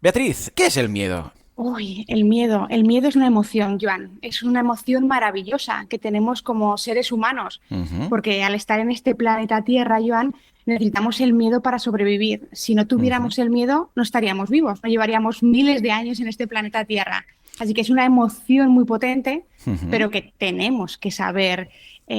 Beatriz, ¿qué es el miedo? Uy, el miedo. El miedo es una emoción, Joan. Es una emoción maravillosa que tenemos como seres humanos, Ujú, porque al estar en este planeta Tierra, Joan, necesitamos el miedo para sobrevivir. Si no ujú. tuviéramos el miedo, no estaríamos vivos, no llevaríamos miles de años en este planeta Tierra. Así que es una emoción muy potente, Ujú. pero que tenemos que saber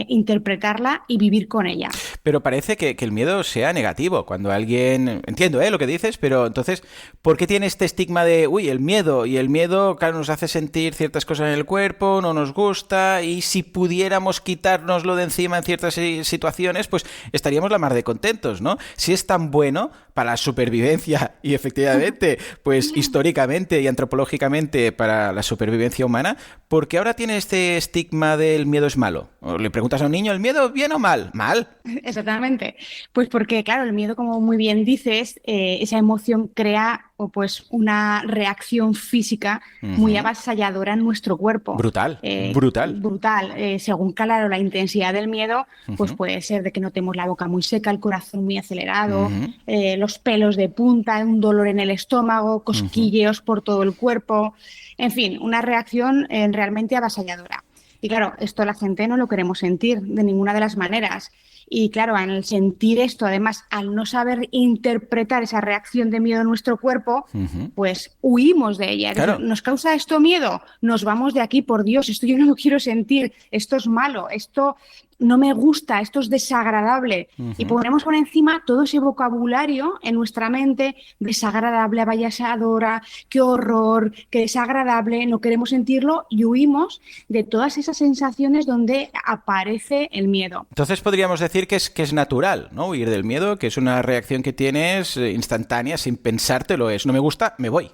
interpretarla y vivir con ella. Pero parece que el miedo sea negativo. Cuando alguien... Entiendo, lo que dices, pero entonces, ¿por qué tiene este estigma de, uy, el miedo? Y el miedo, claro, nos hace sentir ciertas cosas en el cuerpo, no nos gusta, y si pudiéramos quitárnoslo de encima en ciertas situaciones, pues estaríamos la mar de contentos, ¿no? Si es tan bueno para la supervivencia y efectivamente, pues históricamente y antropológicamente para la supervivencia humana, ¿por qué ahora tiene este estigma del miedo es malo? O le preguntas a un niño, ¿el miedo bien o mal? Mal. Exactamente. Pues porque, claro, el miedo, como muy bien dices, esa emoción crea o pues una reacción física muy Ujú. avasalladora en nuestro cuerpo. Brutal, brutal. Brutal. Según, claro, la intensidad del miedo, pues Ujú, puede ser de que notemos la boca muy seca, el corazón muy acelerado, ujú, los pelos de punta, un dolor en el estómago, ujú. cosquilleos por todo el cuerpo. En fin, una reacción realmente avasalladora. Y claro, esto la gente no lo queremos sentir de ninguna de las maneras. Y claro, al sentir esto, además, al no saber interpretar esa reacción de miedo en nuestro cuerpo, Ujú. pues huimos de ella. Es decir, Claro. ¿nos causa esto miedo? Nos vamos de aquí, por Dios, esto yo no lo quiero sentir, esto es malo, esto no me gusta, esto es desagradable. Y Ujú. ponemos por encima todo ese vocabulario en nuestra mente, desagradable, avasalladora, qué horror, qué desagradable, no queremos sentirlo y huimos de todas esas sensaciones donde aparece el miedo. Entonces podríamos decir que es natural, ¿no? Huir del miedo, que es una reacción que tienes instantánea, sin pensártelo es. No me gusta, me voy.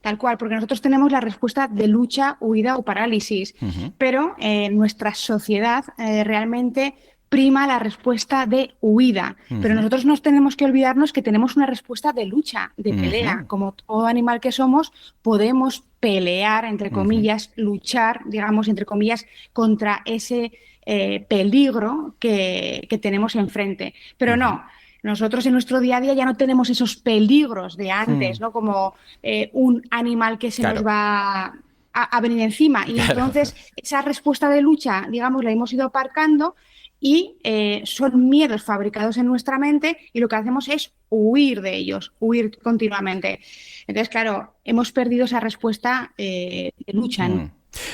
Tal cual, porque nosotros tenemos la respuesta de lucha, huida o parálisis, Ujú, pero nuestra sociedad realmente prima la respuesta de huida. Pero ujú, nosotros no tenemos que olvidarnos que tenemos una respuesta de lucha, de pelea. ujú, Como todo animal que somos, podemos pelear, entre ujú, comillas, luchar, digamos, entre comillas, contra ese peligro que tenemos enfrente. Pero ujú. no. Nosotros en nuestro día a día ya no tenemos esos peligros de Mm. antes, ¿no? Como un animal que se nos Claro, va a venir encima. Y claro. entonces esa respuesta de lucha, digamos, la hemos ido aparcando y son miedos fabricados en nuestra mente y lo que hacemos es huir de ellos, huir continuamente. Entonces, claro, hemos perdido esa respuesta de lucha. Mm.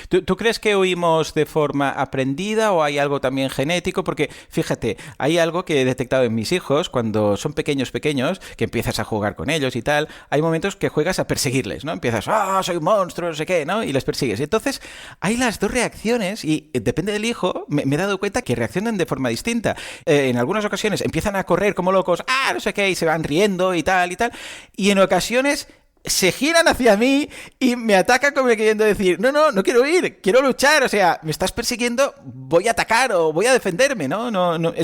¿Tú crees que huimos de forma aprendida o hay algo también genético? Porque fíjate, hay algo que he detectado en mis hijos cuando son pequeños, pequeños, que empiezas a jugar con ellos y tal. Hay momentos que juegas a perseguirles, ¿no? Empiezas, soy un monstruo, no sé qué, ¿no? Y les persigues. Y entonces hay las dos reacciones y depende del hijo, me he dado cuenta que reaccionan de forma distinta. En algunas ocasiones empiezan a correr como locos, no sé qué, y se van riendo y tal y tal. Y en ocasiones se giran hacia mí y me atacan como queriendo decir, no, no, no quiero ir, quiero luchar, o sea, me estás persiguiendo, voy a atacar o voy a defenderme, ¿no? No, no, o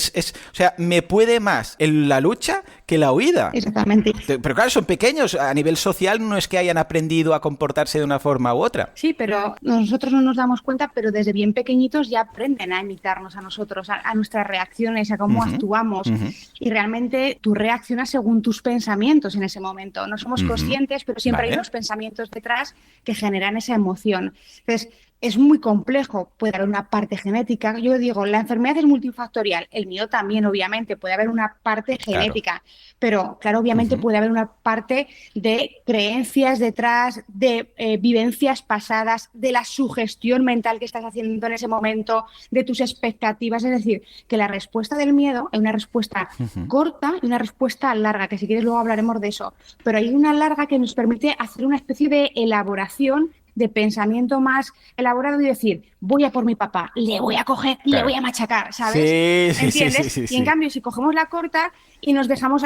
sea, me puede más en la lucha que la huida. Exactamente. Pero claro, son pequeños, a nivel social no es que hayan aprendido a comportarse de una forma u otra. Sí, pero nosotros no nos damos cuenta, pero desde bien pequeñitos ya aprenden a imitarnos a nosotros, a nuestras reacciones, a cómo Ujú, actuamos. ujú, Y realmente tú reaccionas según tus pensamientos en ese momento. No somos ujú. conscientes, pero siempre hay Vale. unos pensamientos detrás que generan esa emoción. Entonces, es muy complejo, puede haber una parte genética. Yo digo, la enfermedad es multifactorial, el mío también, obviamente, puede haber una parte Claro. genética, pero claro, obviamente Ujú, puede haber una parte de creencias detrás, de vivencias pasadas, de la sugestión mental que estás haciendo en ese momento, de tus expectativas. Es decir, que la respuesta del miedo es una respuesta ujú. corta y una respuesta larga, que si quieres luego hablaremos de eso, pero hay una larga que nos permite hacer una especie de elaboración de pensamiento más elaborado y decir, voy a por mi papá, le voy a coger, le voy Claro. a machacar, ¿sabes? Sí, sí, sí, sí, ¿Entiendes? sí, Y en sí. cambio, si cogemos la corta y nos dejamos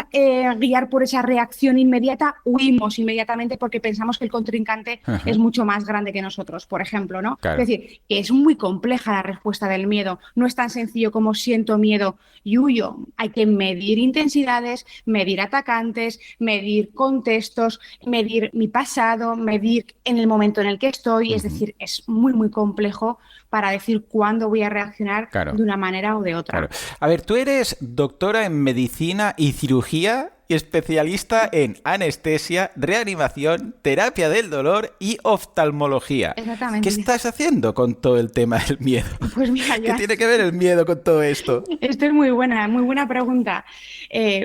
guiar por esa reacción inmediata, huimos inmediatamente porque pensamos que el contrincante es Ajá. mucho más grande que nosotros, por ejemplo, ¿no? Es Claro. decir, que es muy compleja la respuesta del miedo. No es tan sencillo como siento miedo y huyo. Hay que medir intensidades, medir atacantes, medir contextos, medir mi pasado, medir en el momento en el que estoy. Es Ujú. decir, es muy, muy complejo para decir cuándo voy a reaccionar Claro. de una manera o de Claro. otra. A ver, tú eres doctora en medicina y cirugía. y especialista en anestesia, reanimación, terapia del dolor y oftalmología. Exactamente. ¿Qué estás haciendo con todo el tema del miedo? Pues mira, ¿Qué Joan, tiene que ver el miedo con todo esto? esto es muy buena pregunta.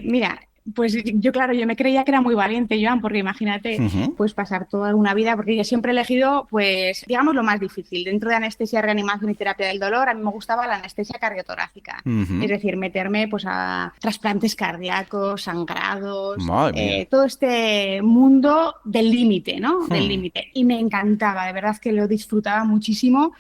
Mira, pues yo, claro, yo me creía que era muy valiente, Joan, porque imagínate, Ujú, pues pasar toda una vida, porque yo siempre he elegido, pues, digamos, lo más difícil. Dentro de anestesia, reanimación y terapia del dolor, a mí me gustaba la anestesia cardiotorácica. Es ujú. decir, meterme, pues, a trasplantes cardíacos, sangrados, Madre mía. todo este mundo del límite, ¿no? Del Hmm, límite. Y me encantaba, de verdad que lo disfrutaba muchísimo.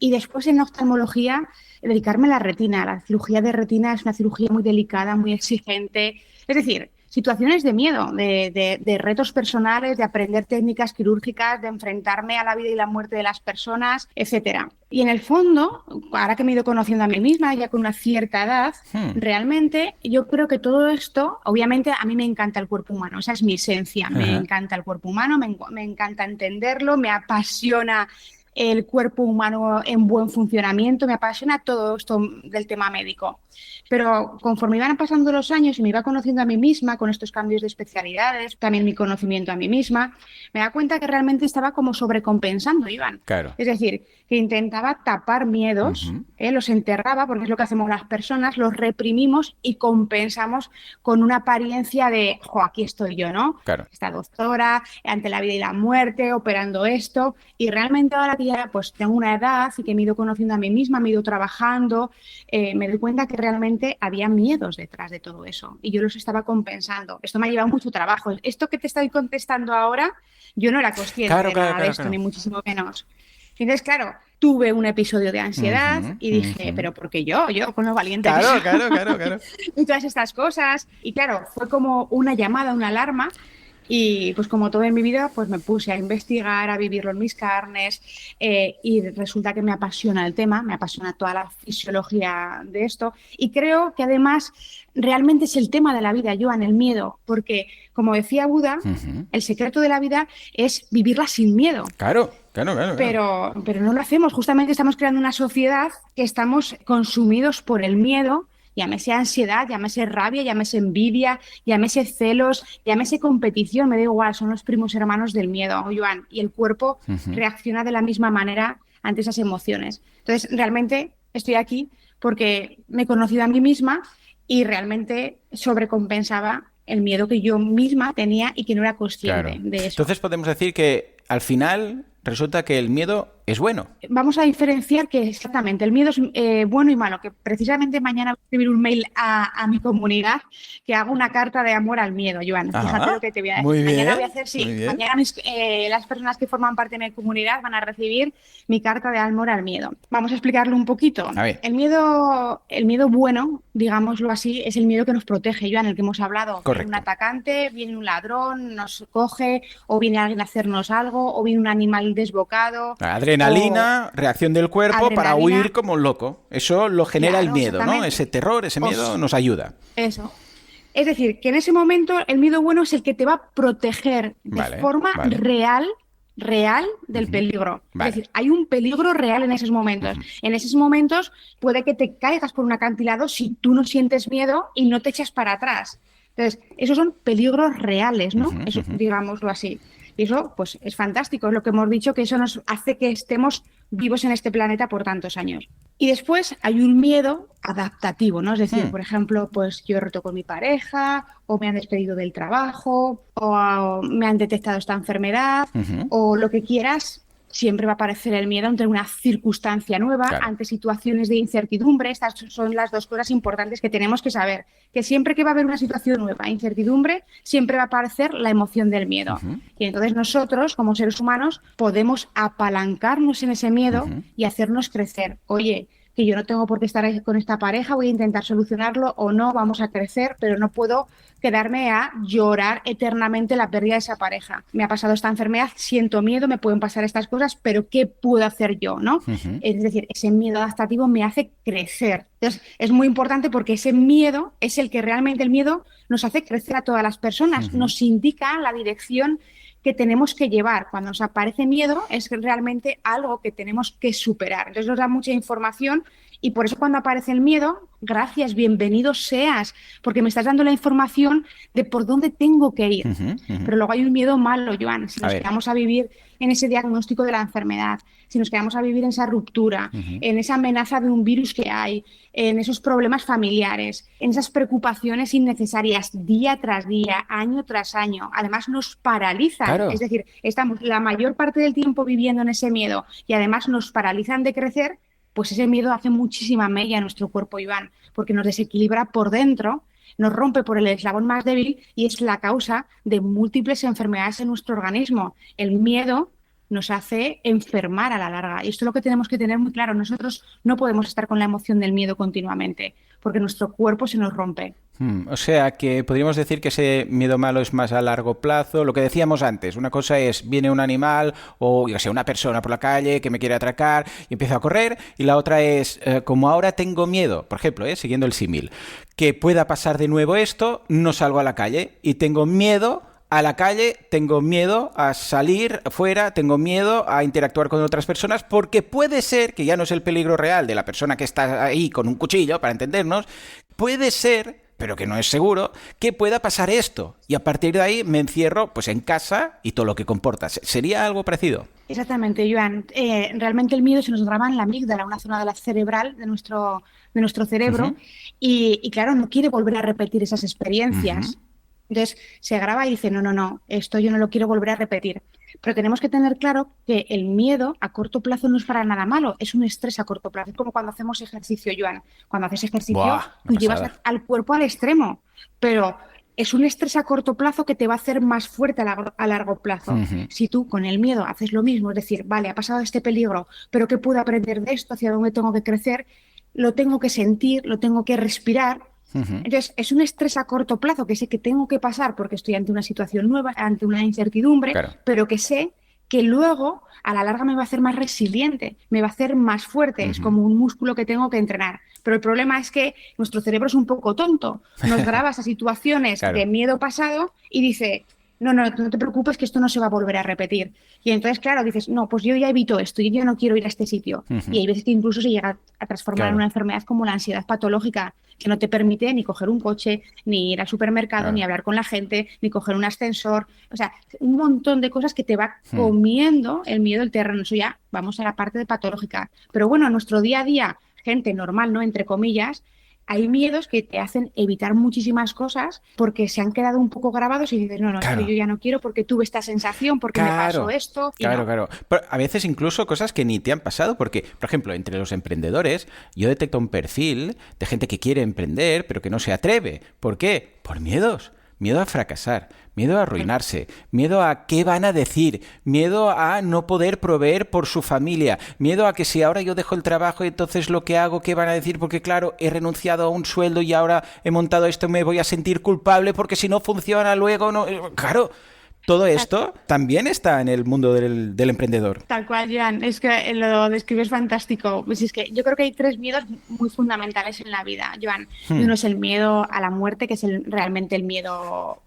Y después en oftalmología dedicarme a la retina. La cirugía de retina es una cirugía muy delicada, muy exigente. Es decir, situaciones de miedo, de retos personales, de aprender técnicas quirúrgicas, de enfrentarme a la vida y la muerte de las personas, etcétera. Y en el fondo, ahora que me he ido conociendo a mí misma, ya con una cierta edad, hmm. realmente yo creo que todo esto, obviamente a mí me encanta el cuerpo humano, esa es mi esencia, me Ajá. encanta el cuerpo humano, me encanta entenderlo, me apasiona el cuerpo humano en buen funcionamiento, me apasiona todo esto del tema médico. Pero conforme iban pasando los años y me iba conociendo a mí misma con estos cambios de especialidades, también mi conocimiento a mí misma, me da cuenta que realmente estaba como sobrecompensando, Iván. Claro. Es decir, que intentaba tapar miedos, Ujú. los enterraba, porque es lo que hacemos las personas, los reprimimos y compensamos con una apariencia de, jo, aquí estoy yo, ¿no? Claro. Esta doctora, ante la vida y la muerte, operando esto. Y realmente ahora que ya pues tengo una edad y que me he ido conociendo a mí misma, me he ido trabajando, me doy cuenta que realmente había miedos detrás de todo eso y yo los estaba compensando. Esto me ha llevado mucho trabajo. Esto que te estoy contestando ahora, yo no era consciente Claro, de claro, nada de claro, esto, ni claro. muchísimo menos. Entonces, claro, tuve un episodio de ansiedad Ujú, y dije, ujú. pero ¿por qué yo con lo valiente que soy? Claro, claro, claro, claro. Y todas estas cosas. Y claro, fue como una llamada, una alarma. Y pues como todo en mi vida, pues me puse a investigar, a vivirlo en mis carnes y resulta que me apasiona el tema, me apasiona toda la fisiología de esto y creo que además realmente es el tema de la vida, Joan, el miedo, porque como decía Buda, Ujú. el secreto de la vida es vivirla sin miedo. Claro, claro, claro, claro. Pero no lo hacemos. Justamente estamos creando una sociedad que estamos consumidos por el miedo, llámese ansiedad, llámese rabia, llámese envidia, llámese celos, llámese competición, me da igual, son los primos hermanos del miedo, Joan, y el cuerpo Ujú. reacciona de la misma manera ante esas emociones. Entonces, realmente estoy aquí porque me he conocido a mí misma y realmente sobrecompensaba el miedo que yo misma tenía y que no era consciente Claro. de eso. Entonces podemos decir que al final resulta que el miedo es bueno. Vamos a diferenciar que exactamente el miedo es bueno y malo, que precisamente mañana voy a escribir un mail a mi comunidad que haga una carta de amor al miedo, Joan. Fíjate lo Ah, que te voy a decir. muy Mañana voy a bien, hacer, muy sí, bien. mañana las personas que forman parte de mi comunidad van a recibir mi carta de amor al miedo. Vamos a explicarlo un poquito. A ver, El miedo bueno, digámoslo así, es el miedo que nos protege, Joan, el que hemos hablado. Viene un correcto. atacante, viene un ladrón, nos coge, o viene alguien a hacernos algo, o viene un animal desbocado, o Adrenalina, reacción del cuerpo para adrenalina, huir como un loco. Eso lo genera el claro, miedo, ¿no? exactamente. Ese terror, ese miedo Os, nos ayuda. eso. Es decir, que en ese momento el miedo bueno es el que te va a proteger de Vale, forma vale. real del Ujú. peligro. Es Vale. decir, hay un peligro real en esos momentos. Ujú. En esos momentos puede que te caigas por un acantilado si tú no sientes miedo y no te echas para atrás. Entonces, esos son peligros reales, ¿no? Ujú, Eso, ujú. digámoslo así. Y eso, pues, es fantástico. Es lo que hemos dicho, que eso nos hace que estemos vivos en este planeta por tantos años. Y después hay un miedo adaptativo, ¿no? Es decir, Hmm. por ejemplo, pues yo he roto con mi pareja, o me han despedido del trabajo, o me han detectado esta enfermedad, Ujú. o lo que quieras, siempre va a aparecer el miedo ante una circunstancia nueva, Claro. ante situaciones de incertidumbre. Estas son las dos cosas importantes que tenemos que saber, que siempre que va a haber una situación nueva, incertidumbre, siempre va a aparecer la emoción del miedo. Ujú, Y entonces nosotros, como seres humanos, podemos apalancarnos en ese miedo ujú. y hacernos crecer. Oye, que yo no tengo por qué estar con esta pareja, voy a intentar solucionarlo o no, vamos a crecer, pero no puedo quedarme a llorar eternamente la pérdida de esa pareja. Me ha pasado esta enfermedad, siento miedo, me pueden pasar estas cosas, pero ¿qué puedo hacer yo, no? Ujú. Es decir, ese miedo adaptativo me hace crecer. Entonces, es muy importante porque ese miedo es el que realmente el miedo nos hace crecer a todas las personas, Ujú. nos indica la dirección que tenemos que llevar. Cuando nos aparece miedo es realmente algo que tenemos que superar. Entonces nos da mucha información Y por eso cuando aparece el miedo, gracias, bienvenido seas, porque me estás dando la información de por dónde tengo que ir. Ujú, ujú. Pero luego hay un miedo malo, Joan, si A nos ver. quedamos a vivir en ese diagnóstico de la enfermedad, si nos quedamos a vivir en esa ruptura, Ujú. en esa amenaza de un virus que hay, en esos problemas familiares, en esas preocupaciones innecesarias día tras día, año tras año, además nos paralizan. Es Claro. decir, estamos la mayor parte del tiempo viviendo en ese miedo y además nos paralizan de crecer, pues ese miedo hace muchísima mella en nuestro cuerpo, Iván, porque nos desequilibra por dentro, nos rompe por el eslabón más débil y es la causa de múltiples enfermedades en nuestro organismo. El miedo nos hace enfermar a la larga. Y esto es lo que tenemos que tener muy claro. Nosotros no podemos estar con la emoción del miedo continuamente, porque nuestro cuerpo se nos rompe. O sea que podríamos decir que ese miedo malo es más a largo plazo. Lo que decíamos antes, una cosa es, viene un animal o yo sé, una persona por la calle que me quiere atracar y empiezo a correr, y la otra es, como ahora tengo miedo, por ejemplo, siguiendo el símil, que pueda pasar de nuevo esto, no salgo a la calle y tengo miedo a la calle, tengo miedo a salir fuera, tengo miedo a interactuar con otras personas, porque puede ser, que ya no es el peligro real de la persona que está ahí con un cuchillo, para entendernos, puede ser, pero que no es seguro, que pueda pasar esto. Y a partir de ahí me encierro pues en casa y todo lo que comporta. ¿Sería algo parecido? Exactamente, Joan. Realmente el miedo se nos graba en la amígdala, una zona de la cerebral de nuestro cerebro, Ujú, y claro, no quiere volver a repetir esas ujú. experiencias. Entonces se graba y dice, no, no, no, esto yo no lo quiero volver a repetir. Pero tenemos que tener claro que el miedo a corto plazo no es para nada malo, es un estrés a corto plazo. Es como cuando hacemos ejercicio, Joan. Cuando haces ejercicio, Buah, una tú llevas pasada. al cuerpo al extremo, pero es un estrés a corto plazo que te va a hacer más fuerte a largo plazo. Ujú, Si tú con el miedo haces lo mismo, es decir, vale, ha pasado este peligro, pero ¿qué puedo aprender de esto? ¿Hacia dónde tengo que crecer? Lo tengo que sentir, lo tengo que respirar. ujú. Entonces, es un estrés a corto plazo que sé que tengo que pasar porque estoy ante una situación nueva, ante una incertidumbre, Claro. pero que sé que luego a la larga me va a hacer más resiliente, me va a hacer más fuerte, es Ujú. como un músculo que tengo que entrenar. Pero el problema es que nuestro cerebro es un poco tonto, nos graba esas situaciones de Claro. miedo pasado y dice, no, no, no te preocupes que esto no se va a volver a repetir. Y entonces, claro, dices, no, pues yo ya evito esto, yo ya no quiero ir a este sitio. Y Ujú. hay veces que incluso se llega a transformar en una Claro. enfermedad como la ansiedad patológica, que no te permite ni coger un coche, ni ir al supermercado, ni Claro. hablar con la gente, ni coger un ascensor. O sea, un montón de cosas que te va Mm. comiendo el miedo del terreno. Eso ya vamos a la parte de patológica. Pero bueno, en nuestro día a día, gente normal, ¿no? Entre comillas, hay miedos que te hacen evitar muchísimas cosas porque se han quedado un poco grabados y dices, no, no, esto yo Claro. ya no quiero porque tuve esta sensación, porque me pasó Claro, esto y claro, no. claro. Pero a veces incluso cosas que ni te han pasado, porque, por ejemplo, entre los emprendedores, yo detecto un perfil de gente que quiere emprender, pero que no se atreve. ¿Por qué? Por miedos. Miedo a fracasar, miedo a arruinarse, miedo a qué van a decir, miedo a no poder proveer por su familia, miedo a que si ahora yo dejo el trabajo y entonces lo que hago, qué van a decir, porque claro, he renunciado a un sueldo y ahora he montado esto, me voy a sentir culpable porque si no funciona luego no. Claro, todo esto también está en el mundo del emprendedor. Tal cual, Jan, es que lo describes fantástico. Pues es que yo creo que hay tres miedos muy fundamentales en la vida, Joan. Y Hmm, uno es el miedo a la muerte, que es realmente el miedo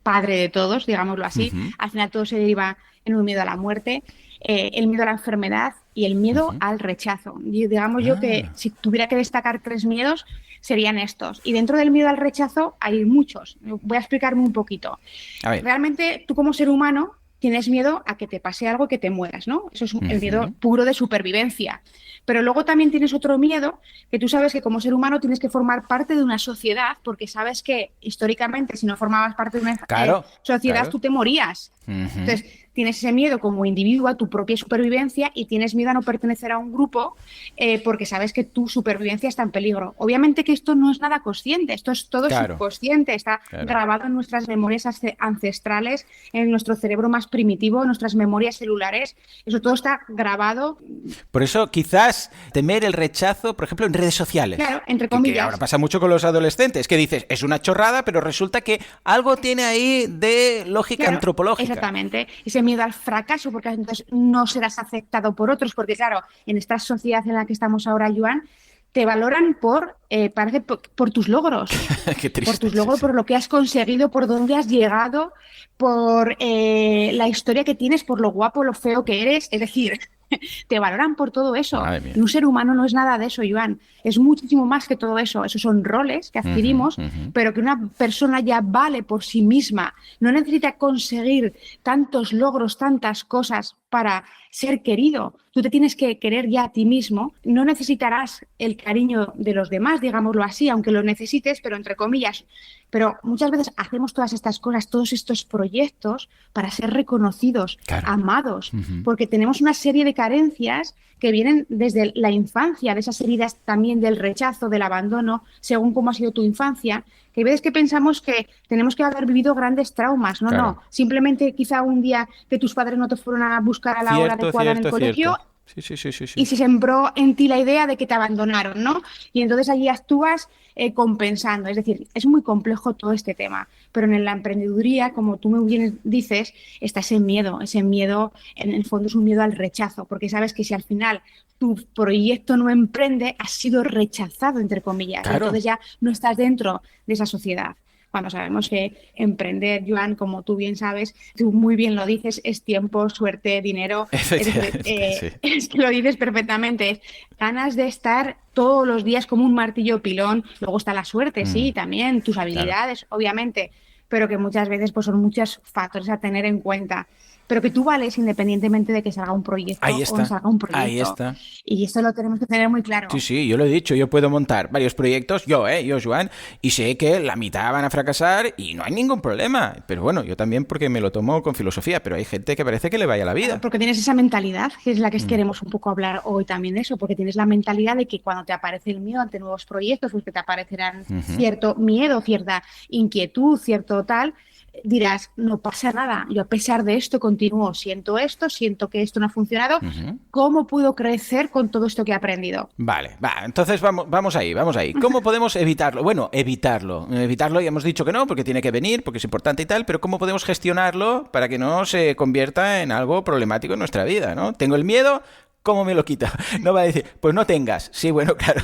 padre de todos, digámoslo así. ujú, Al final todo se deriva en un miedo a la muerte, el miedo a la enfermedad y el miedo ujú. al rechazo. Y digamos yo que Ah, si tuviera que destacar tres miedos, serían estos. Y dentro del miedo al rechazo hay muchos. Voy a explicarme un poquito. a ver. Realmente tú como ser humano tienes miedo a que te pase algo, que te mueras, ¿no? Eso es el miedo Ujú. puro de supervivencia. Pero luego también tienes otro miedo, que tú sabes que como ser humano tienes que formar parte de una sociedad, porque sabes que históricamente si no formabas parte de una Claro, sociedad claro. tú te morías. Ujú. Entonces, tienes ese miedo como individuo a tu propia supervivencia y tienes miedo a no pertenecer a un grupo porque sabes que tu supervivencia está en peligro. Obviamente que esto no es nada consciente, esto es todo Claro, subconsciente, está claro. grabado en nuestras memorias ancestrales, en nuestro cerebro más primitivo, en nuestras memorias celulares. Eso todo está grabado, Por eso quizás temer el rechazo, por ejemplo, en redes sociales, claro, entre que ahora comillas. pasa mucho con los adolescentes, que dices, es una chorrada, pero resulta que algo tiene ahí de lógica Claro, antropológica. exactamente. Ese miedo al fracaso, porque entonces no serás aceptado por otros, porque claro, en esta sociedad en la que estamos ahora, Joan, te valoran parece por tus logros, Qué por triste, tus sí, logros, sí. por lo que has conseguido, por dónde has llegado, por la historia que tienes, por lo guapo, lo feo que eres. Es decir, Te valoran por todo eso. Madre mía. Y un ser humano no es nada de eso, Joan. Es muchísimo más que todo eso. Esos son roles que Ujú, adquirimos, ujú. pero que una persona ya vale por sí misma. No necesita conseguir tantos logros, tantas cosas para ser querido. Tú te tienes que querer ya a ti mismo. No necesitarás el cariño de los demás, digámoslo así, aunque lo necesites, pero entre comillas. Pero muchas veces hacemos todas estas cosas, todos estos proyectos para ser reconocidos, Claro. amados, Ujú. porque tenemos una serie de carencias que vienen desde la infancia, de esas heridas también del rechazo, del abandono, según cómo ha sido tu infancia, que hay veces que pensamos que tenemos que haber vivido grandes traumas. No, Claro. no, simplemente quizá un día que tus padres no te fueron a buscar a la hora Cierto, adecuada en el cierto, colegio cierto. Sí, sí, sí, sí, y sí. se sembró en ti la idea de que te abandonaron, ¿no? Y entonces allí actúas compensando. Es decir, es muy complejo todo este tema, pero en la emprendeduría, como tú muy bien dices, está ese miedo en el fondo es un miedo al rechazo, porque sabes que si al final tu proyecto no emprende, has sido rechazado, entre comillas, y Claro. entonces ya no estás dentro de esa sociedad. Cuando sabemos que emprender, Joan, como tú bien sabes, tú muy bien lo dices, es tiempo, suerte, dinero. Es decir, Efectivamente, sí. es que lo dices perfectamente. Es ganas de estar todos los días como un martillo pilón. Luego está la suerte, sí, Mm, también, tus claro. habilidades, obviamente, pero que muchas veces pues, son muchos factores a tener en cuenta. Pero que tú vales independientemente de que salga un Ahí proyecto o no está. salga un Ahí proyecto. está. Y esto lo tenemos que tener muy Sí, claro. sí, yo lo he dicho, yo puedo montar varios proyectos, yo, Joan, y sé que la mitad van a fracasar y no hay ningún problema. Pero bueno, yo también porque me lo tomo con filosofía, pero hay gente que parece que le vaya la Claro, vida. porque tienes esa mentalidad, que es la que Mm, queremos un poco hablar hoy también de eso, porque tienes la mentalidad de que cuando te aparece el miedo ante nuevos proyectos, pues que te aparecerán ujú, cierto miedo, cierta inquietud, cierto tal, dirás, no pasa nada, yo a pesar de esto continúo, siento que esto no ha funcionado, ujú. ¿cómo puedo crecer con todo esto que he aprendido? Vale, va, entonces vamos ahí, vamos ahí. ¿Cómo podemos evitarlo? Bueno, evitarlo. Evitarlo ya hemos dicho que no, porque tiene que venir, porque es importante y tal, pero ¿cómo podemos gestionarlo para que no se convierta en algo problemático en nuestra vida, ¿no? Tengo el miedo, ¿cómo me lo quito? No va a decir, pues no tengas. Sí, bueno, claro,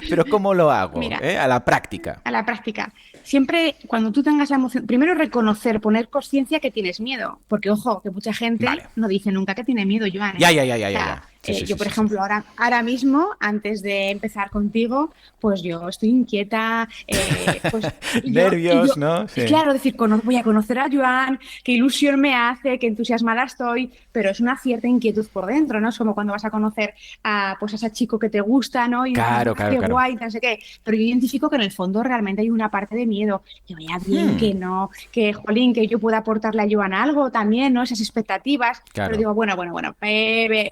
pero ¿cómo lo hago? Mira, ¿Eh? A la práctica. a la práctica. Siempre cuando tú tengas la emoción, primero reconocer, poner conciencia que tienes miedo, porque ojo, que mucha gente Vale. no dice nunca que tiene miedo, Joan, ¿eh? Ya, ya, ya, ya, O ya, sea, ya. Sí, sí, yo sí, por sí, sí. ejemplo ahora mismo, antes de empezar contigo, pues yo estoy inquieta, pues y yo, Nervios, ¿no? Sí. claro, decir, voy a conocer a Joan, qué ilusión me hace, qué entusiasmada estoy, pero es una cierta inquietud por dentro, ¿no? Es como cuando vas a conocer a, pues, a ese chico que te gusta, ¿no? Y dices, Claro, ¡ah, claro, qué claro. guay! No sé qué. Pero yo identifico que en el fondo realmente hay una parte de miedo. Que vaya bien, Hmm, que no, que jolín, que yo pueda aportarle a Joan algo también, ¿no? Esas expectativas. Pero claro. digo, bueno,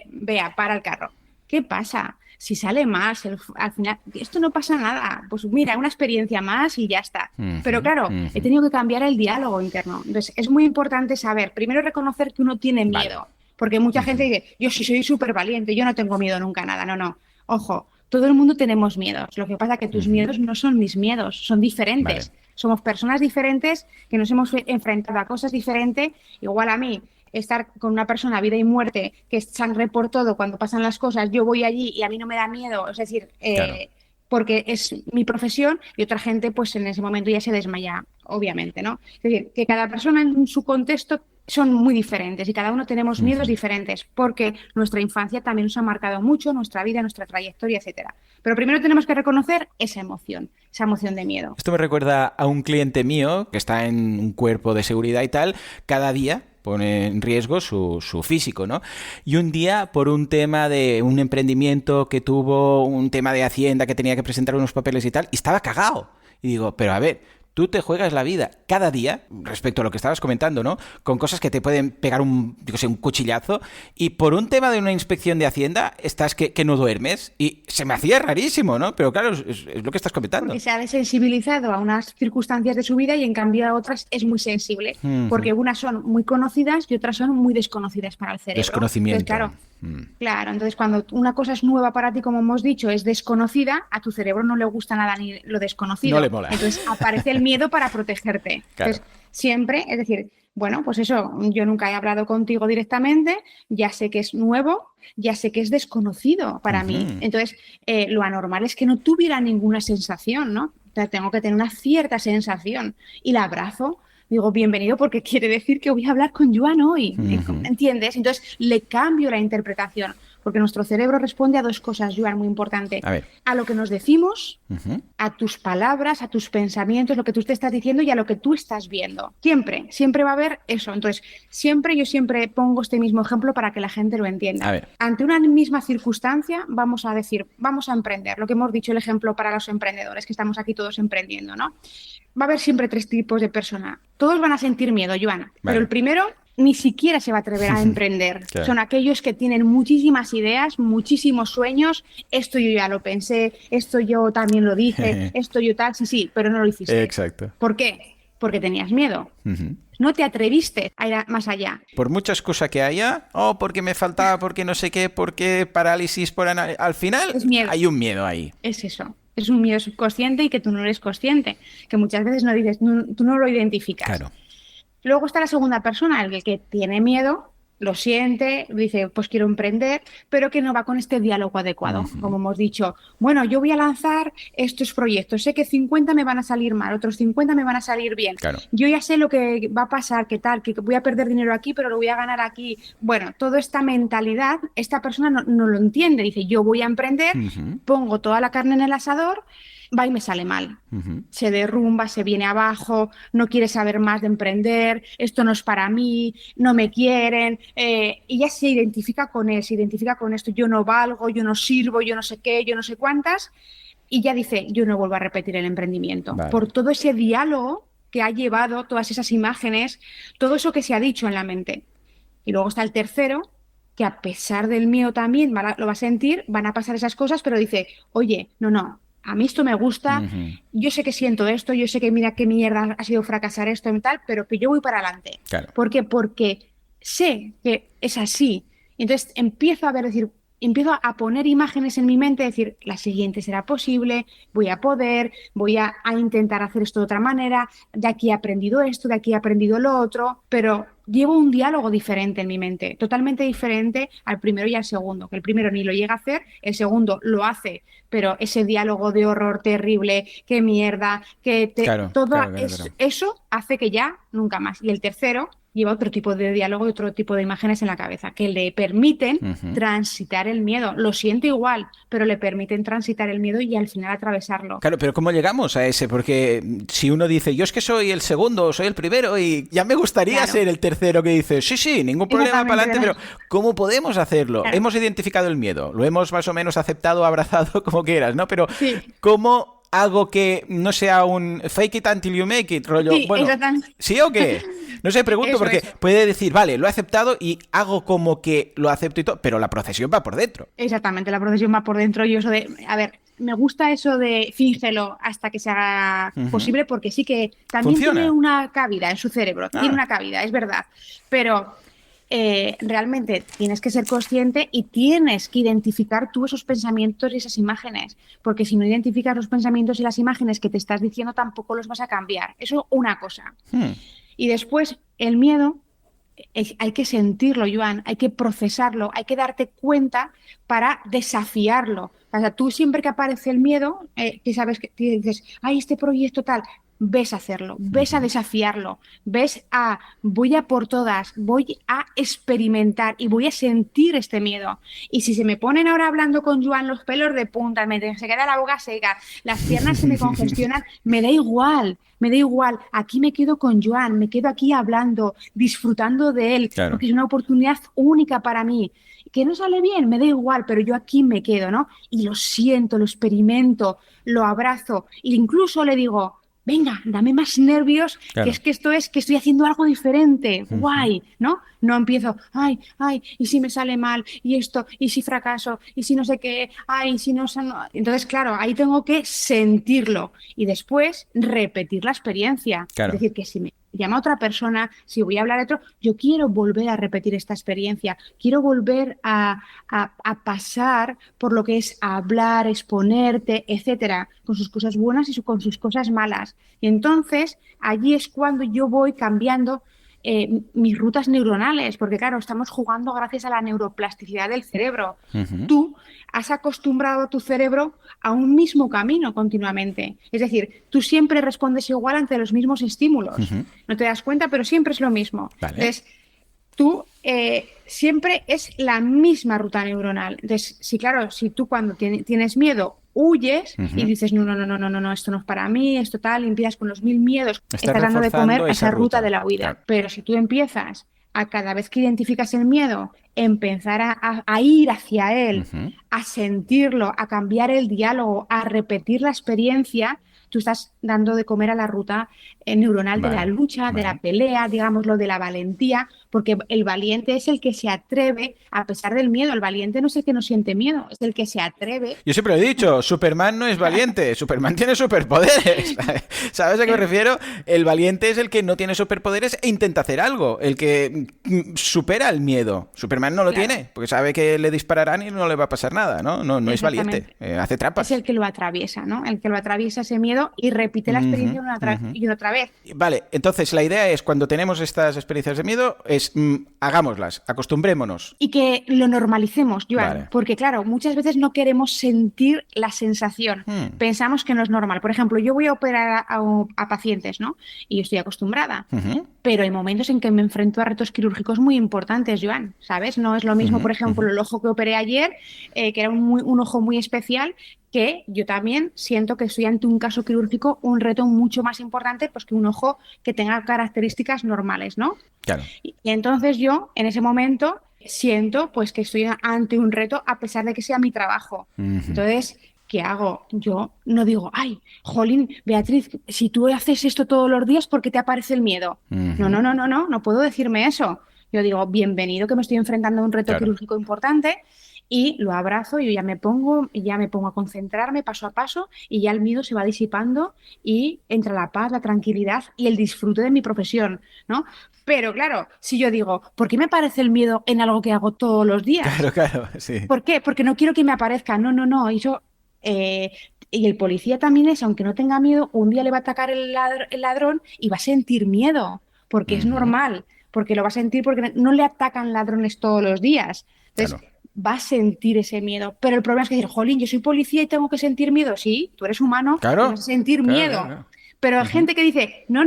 vea, para el carro. ¿Qué pasa? Si sale más, al final, esto no pasa nada. Pues mira, una experiencia más y ya está. Pero Ujú, claro, he ujú. tenido que cambiar el diálogo interno. Entonces, es muy importante saber, primero reconocer que uno tiene Vale. miedo. Porque mucha gente Ujú, dice, yo sí soy súper valiente, yo no tengo miedo nunca a nada. No, no. Ojo, todo el mundo tenemos miedos. Lo que pasa es que tus ujú. miedos no son mis miedos, son Vale. diferentes. Somos personas diferentes que nos hemos enfrentado a cosas diferentes. Igual a mí, estar con una persona, vida y muerte, que es sangre por todo, cuando pasan las cosas, yo voy allí y a mí no me da miedo. Es decir, Claro. porque es mi profesión y otra gente, pues en ese momento ya se desmaya, obviamente, ¿no? Es decir, que cada persona en su contexto son muy diferentes y cada uno tenemos miedos Ujú. diferentes porque nuestra infancia también nos ha marcado mucho, nuestra vida, nuestra trayectoria, etcétera. Pero primero tenemos que reconocer esa emoción de miedo. Esto me recuerda a un cliente mío que está en un cuerpo de seguridad y tal, cada día pone en riesgo su físico, ¿no? Y un día, por un tema de un emprendimiento que tuvo, un tema de Hacienda, que tenía que presentar unos papeles y tal, y estaba cagao. Y digo, pero a ver, tú te juegas la vida cada día, respecto a lo que estabas comentando, ¿no? Con cosas que te pueden pegar yo qué sé, un cuchillazo, y por un tema de una inspección de Hacienda, estás que no duermes, y se me hacía rarísimo, ¿no? Pero claro, es lo que estás Porque comentando. se ha desensibilizado a unas circunstancias de su vida y en cambio a otras es muy sensible, Ujú. porque unas son muy conocidas y otras son muy desconocidas para el cerebro. Entonces, Desconocimiento. claro, Mm. claro, entonces cuando una cosa es nueva para ti, como hemos dicho, es desconocida, a tu cerebro no le gusta nada ni lo No le desconocido. mola. Entonces aparece el miedo para protegerte. Claro. Entonces, siempre, es decir, bueno, pues eso, yo nunca he hablado contigo directamente, ya sé que es nuevo, ya sé que es desconocido para mí. Ujú. Entonces, lo anormal es que no tuviera ninguna sensación, ¿no? O sea, tengo que tener una cierta sensación y la abrazo. Digo, bienvenido porque quiere decir que voy a hablar con Joan hoy, Ujú. ¿entiendes? Entonces le cambio la interpretación. porque nuestro cerebro responde a dos cosas, Joan, muy importante. A ver. A lo que nos decimos, Ujú. a tus palabras, a tus pensamientos, lo que tú te estás diciendo y a lo que tú estás viendo. Siempre va a haber eso. Entonces, yo siempre pongo este mismo ejemplo para que la gente lo entienda. A ver. Ante una misma circunstancia, vamos a decir, vamos a emprender. Lo que hemos dicho, el ejemplo para los emprendedores, que estamos aquí todos emprendiendo, ¿no? Va a haber siempre tres tipos de personas. Todos van a sentir miedo, Joana, pero el primero ni siquiera se va a atrever a emprender. Claro. Son aquellos que tienen muchísimas ideas, muchísimos sueños. Esto yo ya lo pensé, esto yo también lo dije, esto yo tal, sí, pero no lo hiciste. Exacto. ¿Por qué? Porque tenías miedo. No te atreviste a ir más allá. Por mucha excusa que haya, porque me faltaba, porque no sé qué, porque parálisis, al final hay un miedo ahí. Es eso. Es un miedo subconsciente y que tú no eres consciente, que muchas veces no dices, tú no lo identificas. Claro. Luego está la segunda persona, el que tiene miedo, lo siente, dice, pues quiero emprender, pero que no va con este diálogo adecuado. Como hemos dicho, bueno, yo voy a lanzar estos proyectos, sé que 50 me van a salir mal, otros 50 me van a salir bien. Claro. Yo ya sé lo que va a pasar, qué tal, que voy a perder dinero aquí, pero lo voy a ganar aquí. Bueno, toda esta mentalidad, esta persona no lo entiende. Dice, yo voy a emprender, pongo toda la carne en el asador, va y me sale mal. Se derrumba, se viene abajo, no quiere saber más de emprender, esto no es para mí, no me quieren, y ya se identifica con él, se identifica con esto, yo no valgo, yo no sirvo, yo no sé qué, yo no sé cuántas, y ya dice, yo no vuelvo a repetir el emprendimiento. Vale. Por todo ese diálogo que ha llevado, todas esas imágenes, todo eso que se ha dicho en la mente. Y luego está el tercero, que a pesar del miedo también lo va a sentir, van a pasar esas cosas, pero dice, oye, no, a mí esto me gusta, yo sé que siento esto, yo sé que mira qué mierda ha sido fracasar esto y tal, pero que yo voy para adelante. Claro. ¿Por qué? Porque sé que es así. Entonces empiezo a poner imágenes en mi mente, decir, la siguiente será posible, voy a poder, voy a intentar hacer esto de otra manera, de aquí he aprendido esto, de aquí he aprendido lo otro, pero llevo un diálogo diferente en mi mente, totalmente diferente al primero y al segundo, que el primero ni lo llega a hacer, el segundo lo hace, pero ese diálogo de horror terrible, qué mierda, Claro. Eso hace que ya nunca más. Y el tercero lleva otro tipo de diálogo y otro tipo de imágenes en la cabeza, que le permiten transitar el miedo. Lo siente igual, pero le permiten transitar el miedo y al final atravesarlo. Claro, pero ¿cómo llegamos a ese? Porque si uno dice, yo es que soy el segundo, soy el primero y ya me gustaría ser el tercero que dice, sí, ningún problema para adelante, pero ¿cómo podemos hacerlo? Claro. Hemos identificado el miedo, lo hemos más o menos aceptado, abrazado, como quieras, ¿no? Pero sí. ¿cómo hago que no sea un fake it until you make it, rollo? Sí, bueno, ¿sí o qué? No sé, pregunto, porque puede decir, vale, lo he aceptado y hago como que lo acepto y todo, pero la procesión va por dentro. Exactamente, la procesión va por dentro y eso de, a ver, me gusta eso de fíngelo hasta que se haga posible, porque sí que también ¿Funciona? Tiene una cabida en su cerebro, tiene una cabida, es verdad, pero realmente tienes que ser consciente y tienes que identificar tú esos pensamientos y esas imágenes, porque si no identificas los pensamientos y las imágenes que te estás diciendo, tampoco los vas a cambiar. Eso una cosa. Y después, el miedo, hay que sentirlo, Joan, hay que procesarlo, hay que darte cuenta para desafiarlo. O sea, tú siempre que aparece el miedo, que sabes que dices, ay, este proyecto tal, ves a hacerlo, ves a desafiarlo, voy a por todas, voy a experimentar y voy a sentir este miedo. Y si se me ponen ahora hablando con Joan los pelos de punta, se queda la boca seca, las piernas se me congestionan, me da igual, aquí me quedo con Joan, me quedo aquí hablando, disfrutando de él, claro. Porque es una oportunidad única para mí. Que no sale bien, me da igual, pero yo aquí me quedo, ¿no? Y lo siento, lo experimento, lo abrazo, e incluso le digo, venga, dame más nervios, claro. Que es que esto es que estoy haciendo algo diferente, guay, ¿no? No empiezo, ay, y si me sale mal, y esto, y si fracaso, y si no sé qué, ay, si no... Entonces, claro, ahí tengo que sentirlo y después repetir la experiencia. Claro. Es decir, que si me llama otra persona, si voy a hablar a otro, yo quiero volver a repetir esta experiencia, quiero volver a pasar por lo que es hablar, exponerte, etcétera, con sus cosas buenas y con sus cosas malas. Y entonces allí es cuando yo voy cambiando mis rutas neuronales, porque claro, estamos jugando gracias a la neuroplasticidad del cerebro. Tú has acostumbrado a tu cerebro a un mismo camino continuamente. Es decir, tú siempre respondes igual ante los mismos estímulos. No te das cuenta, pero siempre es lo mismo. Vale. Entonces, tú siempre es la misma ruta neuronal. Entonces, sí, claro, si tú cuando tienes miedo huyes y dices, no, no, no, no, no, no, no, esto no es para mí, esto tal, y empiezas con los mil miedos, estás dando de comer a esa ruta de la huida. Claro. Pero si tú empiezas a cada vez que identificas el miedo, empezar a ir hacia él, a sentirlo, a cambiar el diálogo, a repetir la experiencia, tú estás dando de comer a la ruta neuronal de la lucha, de la pelea, digámoslo, de la valentía, porque el valiente es el que se atreve a pesar del miedo. El valiente no es el que no siente miedo, es el que se atreve. Yo siempre he dicho, Superman no es valiente, Superman tiene superpoderes. ¿Sabes a qué me refiero? El valiente es el que no tiene superpoderes e intenta hacer algo, el que supera el miedo. Superman no lo tiene, porque sabe que le dispararán y no le va a pasar nada, ¿no? No es valiente, hace trampas. Es el que lo atraviesa, ¿no? El que lo atraviesa ese miedo y repite la experiencia y otra vez. Vale, entonces la idea es, cuando tenemos estas experiencias de miedo, es hagámoslas, acostumbrémonos. Y que lo normalicemos, Joan, porque claro, muchas veces no queremos sentir la sensación. Pensamos que no es normal. Por ejemplo, yo voy a operar a pacientes, ¿no? Y yo estoy acostumbrada. Pero hay momentos en que me enfrento a retos quirúrgicos muy importantes, Joan, ¿sabes? No es lo mismo, por ejemplo, el ojo que operé ayer, que era un ojo muy especial, que yo también siento que estoy ante un caso quirúrgico, un reto mucho más importante, pues, que un ojo que tenga características normales, ¿no? Claro. Y entonces yo, en ese momento, siento pues que estoy ante un reto a pesar de que sea mi trabajo. Entonces, ¿qué hago? Yo no digo, ay, jolín, Beatriz, si tú haces esto todos los días, ¿por qué te aparece el miedo? No puedo decirme eso. Yo digo, bienvenido, que me estoy enfrentando a un reto quirúrgico importante, y lo abrazo, y ya me pongo a concentrarme paso a paso, y ya el miedo se va disipando y entra la paz, la tranquilidad y el disfrute de mi profesión, ¿no? Pero claro, si yo digo, ¿por qué me aparece el miedo en algo que hago todos los días? Claro, sí. ¿Por qué? Porque no quiero que me aparezca. No, eso... y el policía también es, aunque no tenga miedo, un día le va a atacar el ladrón y va a sentir miedo, porque es normal, porque lo va a sentir, porque no le atacan ladrones todos los días. Entonces, va a sentir ese miedo. Pero el problema es que decir, jolín, yo soy policía y tengo que sentir miedo. Sí, tú eres humano, y vas a sentir miedo. Claro. Pero hay gente que dice, no,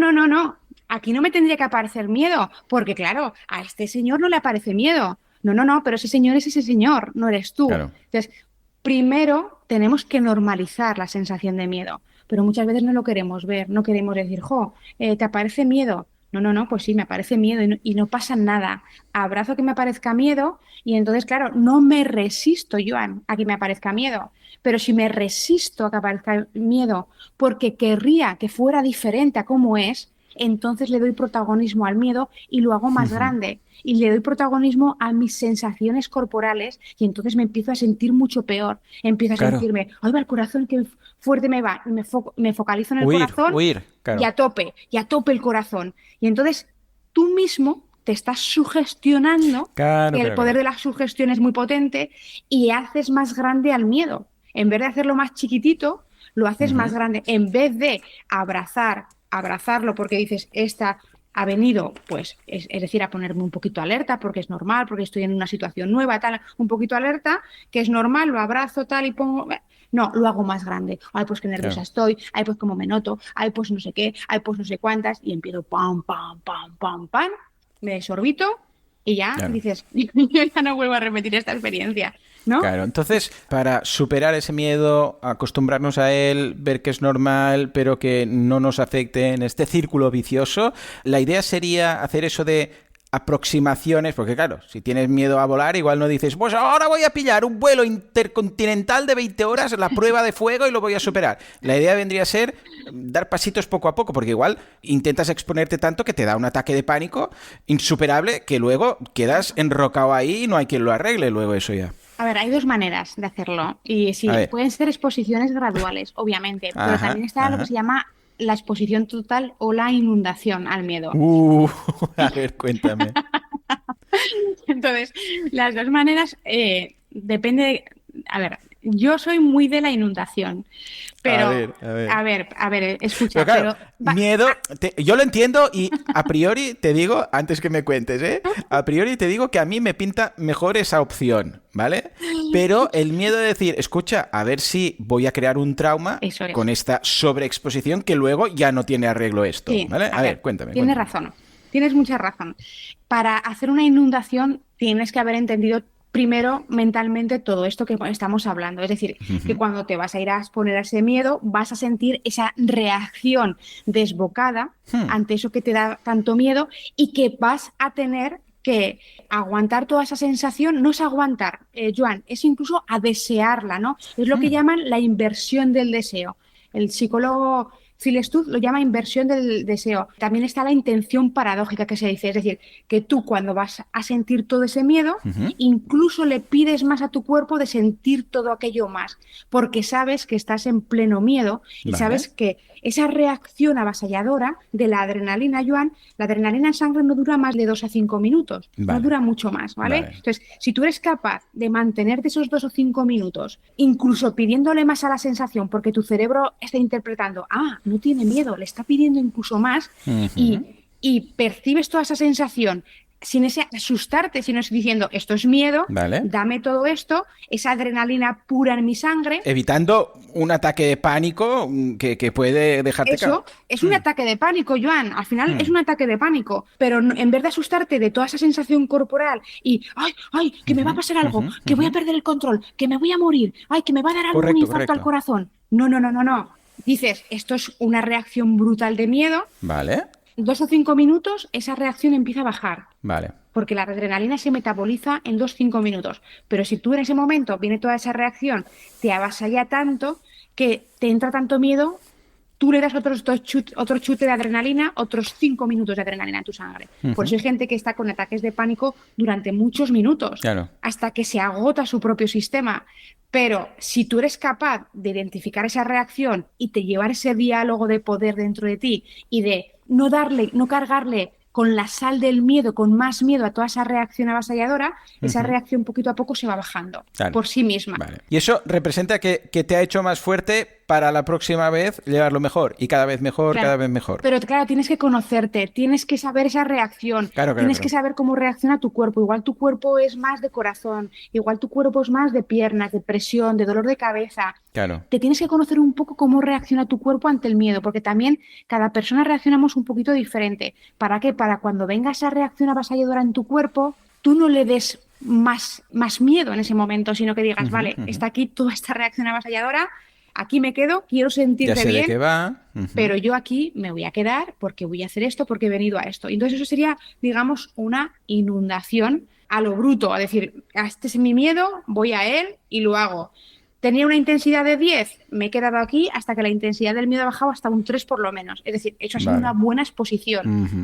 aquí no me tendría que aparecer miedo, porque claro, a este señor no le aparece miedo. No, pero ese señor es ese señor, no eres tú. Claro. Entonces, primero tenemos que normalizar la sensación de miedo, pero muchas veces no lo queremos ver, no queremos decir, ¿te aparece miedo? No, pues sí, me aparece miedo y no pasa nada. Abrazo que me aparezca miedo y entonces, claro, no me resisto, Joan, a que me aparezca miedo. Pero si me resisto a que aparezca miedo porque querría que fuera diferente a cómo es, entonces le doy protagonismo al miedo y lo hago más grande. Y le doy protagonismo a mis sensaciones corporales y entonces me empiezo a sentir mucho peor. Empiezo a sentirme, ¡ay, va el corazón, qué fuerte me va! Y me focalizo en el corazón y a tope el corazón. Y entonces tú mismo te estás sugestionando, el poder de la sugestión es muy potente, y haces más grande al miedo. En vez de hacerlo más chiquitito, lo haces más grande. En vez de abrazarlo porque dices, esta ha venido, pues, es decir, a ponerme un poquito alerta porque es normal, porque estoy en una situación nueva, tal, un poquito alerta, que es normal, lo abrazo, tal, y pongo... No, lo hago más grande. Ay, pues qué nerviosa estoy, ay, pues cómo me noto, ay, pues no sé qué, ay, pues no sé cuántas, y empiezo pam, me desorbito y ya dices, yo ya no vuelvo a repetir esta experiencia, ¿no? Claro, entonces, para superar ese miedo, acostumbrarnos a él, ver que es normal, pero que no nos afecte en este círculo vicioso, la idea sería hacer eso de aproximaciones, porque claro, si tienes miedo a volar, igual no dices, pues ahora voy a pillar un vuelo intercontinental de 20 horas, la prueba de fuego y lo voy a superar. La idea vendría a ser dar pasitos poco a poco, porque igual intentas exponerte tanto que te da un ataque de pánico insuperable que luego quedas enrocado ahí y no hay quien lo arregle luego eso ya. A ver, hay dos maneras de hacerlo. Y sí, pueden ser exposiciones graduales, obviamente, pero también está lo que se llama la exposición total o la inundación al miedo. A ver, cuéntame. Entonces, las dos maneras depende. A ver, yo soy muy de la inundación, pero a ver, escucha. Pero claro, miedo, yo lo entiendo y a priori te digo, antes que me cuentes, a priori te digo que a mí me pinta mejor esa opción, ¿vale? Pero el miedo de decir, escucha, a ver si voy a crear un trauma con esta sobreexposición que luego ya no tiene arreglo esto, ¿vale? A ver, cuéntame. Tienes razón. tienes mucha razón. Para hacer una inundación tienes que haber entendido primero mentalmente todo esto que estamos hablando. Es decir, que Ujú. cuando te vas a ir a exponer a ese miedo, vas a sentir esa reacción desbocada Hmm. ante eso que te da tanto miedo y que vas a tener que aguantar toda esa sensación. No es aguantar, Joan, es incluso a desearla, ¿no? Es lo que Hmm. llaman la inversión del deseo. El psicólogo Phil Studd lo llama inversión del deseo. También está la intención paradójica que se dice, es decir, que tú cuando vas a sentir todo ese miedo, Ujú. incluso le pides más a tu cuerpo de sentir todo aquello más, porque sabes que estás en pleno miedo y Vale, sabes que esa reacción avasalladora de la adrenalina, Joan, la adrenalina en sangre no dura más de 2 a 5 minutos, no vale, dura mucho más, ¿vale? vale. Entonces, si tú eres capaz de mantenerte esos 2 o 5 minutos, incluso pidiéndole más a la sensación, porque tu cerebro está interpretando, no tiene miedo, le está pidiendo incluso más, Ujú. y percibes toda esa sensación sin ese asustarte, sino es diciendo, esto es miedo, Vale. dame todo esto, esa adrenalina pura en mi sangre. Evitando un ataque de pánico que puede dejarte Eso es un Hmm. ataque de pánico, Joan. Al final es Hmm. un ataque de pánico, pero en vez de asustarte de toda esa sensación corporal y, ay, ay, que me va a Ujú, pasar algo, ujú, que voy ujú. a perder el control, que me voy a morir, ay, que me va a dar algún Correcto, infarto al correcto. corazón. No, no, no, no, no. Dices, esto es una reacción brutal de miedo. Vale, 2 o 5 minutos, esa reacción empieza a bajar, vale. porque la adrenalina se metaboliza en 2 o 5 minutos. Pero si tú en ese momento viene toda esa reacción, te avasalla tanto que te entra tanto miedo, tú le das otro chute de adrenalina, otros 5 minutos de adrenalina en tu sangre. Por Ujú. eso hay gente que está con ataques de pánico durante muchos minutos, Claro. hasta que se agota su propio sistema. Pero si tú eres capaz de identificar esa reacción y te llevar ese diálogo de poder dentro de ti y de no darle, no cargarle con la sal del miedo, con más miedo a toda esa reacción avasalladora, esa Ujú. reacción poquito a poco se va bajando Claro. por sí misma. Vale. Y eso representa que te ha hecho más fuerte para la próxima vez llevarlo mejor. Y cada Claro, vez mejor. pero claro, tienes que conocerte, tienes que saber esa reacción, Claro, claro, tienes que claro. saber cómo reacciona tu cuerpo. Igual tu cuerpo es más de corazón, igual tu cuerpo es más de piernas, de presión, de dolor de cabeza. Claro. Te tienes que conocer un poco cómo reacciona tu cuerpo ante el miedo, porque también cada persona reaccionamos un poquito diferente. ¿Para qué? Para cuando venga esa reacción avasalladora en tu cuerpo, tú no le des más miedo en ese momento, sino que digas, Ujú, vale, ujú. está aquí toda esta reacción avasalladora, aquí me quedo, quiero Ya sentirte sé de bien, qué va. Ujú. pero yo aquí me voy a quedar porque voy a hacer esto, porque he venido a esto. Entonces eso sería, digamos, una inundación a lo bruto, a decir, este es mi miedo, voy a él y lo hago. Tenía una intensidad de 10, me he quedado aquí hasta que la intensidad del miedo ha bajado hasta un 3 por lo menos. Es decir, eso ha sido Vale. Ujú.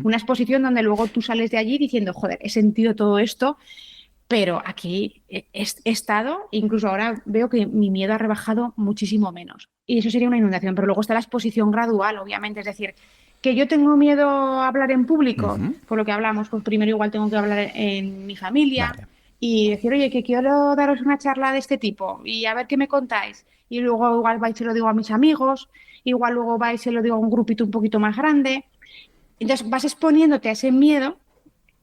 una exposición donde luego tú sales de allí diciendo, joder, he sentido todo esto, pero aquí he estado, incluso ahora veo que mi miedo ha rebajado muchísimo menos. Y eso sería una inundación, pero luego está la exposición gradual, obviamente. Es decir, que yo tengo miedo a hablar en público, Ujú. por lo que hablamos, pues primero igual tengo que hablar en mi familia Vale. y decir, oye, que quiero daros una charla de este tipo y a ver qué me contáis. Y luego igual vais y se lo digo a mis amigos, igual luego vais y se lo digo a un grupito un poquito más grande. Entonces vas exponiéndote a ese miedo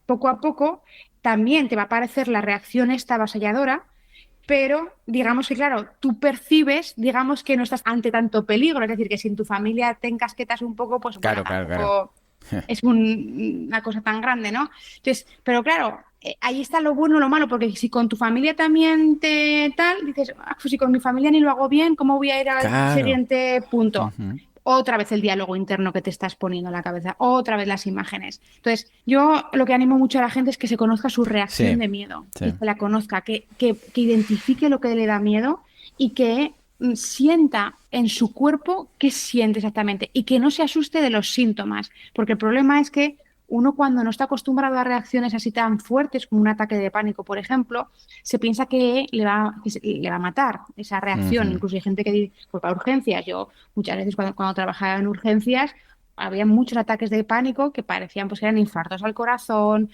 poco a poco, también te va a aparecer la reacción esta avasalladora, pero digamos que, claro, tú percibes, digamos que no estás ante tanto peligro, es decir, que si en tu familia te encasquetas un poco, pues bueno, Claro, claro, claro. tampoco es una cosa tan grande, ¿no? Entonces, pero claro, ahí está lo bueno y lo malo, porque si con tu familia también te tal, dices, pues si con mi familia ni lo hago bien, ¿cómo voy a ir al Claro. siguiente punto? Ujú. Otra vez el diálogo interno que te estás poniendo en la cabeza, otra vez las imágenes. Entonces, yo lo que animo mucho a la gente es que se conozca su reacción Sí, de miedo y sí. que la conozca, que identifique lo que le da miedo y que sienta en su cuerpo qué siente exactamente y que no se asuste de los síntomas, porque el problema es que uno cuando no está acostumbrado a reacciones así tan fuertes como un ataque de pánico, por ejemplo, se piensa que le va a matar esa reacción. Ujú. Incluso hay gente que dice, pues para urgencias, yo muchas veces cuando trabajaba en urgencias, había muchos ataques de pánico que parecían pues que eran infartos al corazón,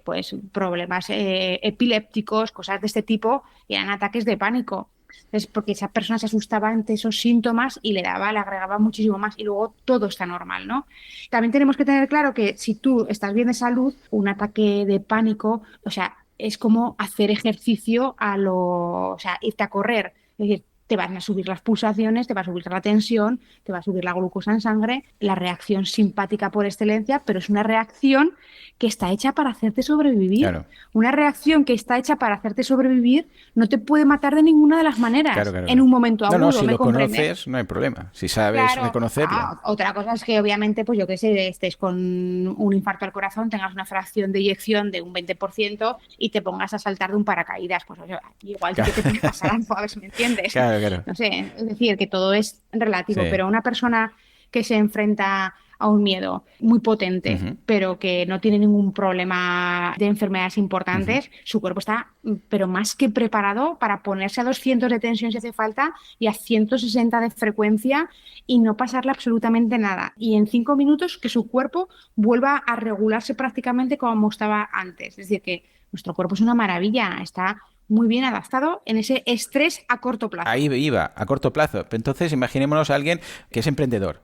pues problemas epilépticos, cosas de este tipo, y eran ataques de pánico. Entonces, porque esa persona se asustaba ante esos síntomas y le agregaba muchísimo más y luego todo está normal, ¿no? También tenemos que tener claro que si tú estás bien de salud, un ataque de pánico, o sea, es como hacer ejercicio o sea, irte a correr. Es decir, te van a subir las pulsaciones, te va a subir la tensión, te va a subir la glucosa en sangre, la reacción simpática por excelencia, pero es una reacción que está hecha para hacerte sobrevivir. Claro, Una reacción que está hecha para hacerte sobrevivir no te puede matar de ninguna de las maneras claro. en un momento No, agudo, si ¿me lo comprendes? conoces, no hay problema. Si sabes Claro, reconocerlo. otra cosa es que obviamente, pues yo qué sé, estés con un infarto al corazón, tengas una fracción de eyección de un 20% y te pongas a saltar de un paracaídas, pues oye, igual sí que te puede pasar algo, a ver si me entiendes. Claro. No sé, es decir, que todo es relativo, Sí. pero una persona que se enfrenta a un miedo muy potente, Ujú, pero que no tiene ningún problema de enfermedades ujú. importantes, su cuerpo está, pero más que preparado para ponerse a 200 de tensión si hace falta y a 160 de frecuencia y no pasarle absolutamente nada. Y en 5 minutos que su cuerpo vuelva a regularse prácticamente como estaba antes. Es decir, que nuestro cuerpo es una maravilla, está muy bien adaptado en ese estrés a corto Ahí plazo. iba, a corto plazo. Entonces, imaginémonos a alguien que es emprendedor.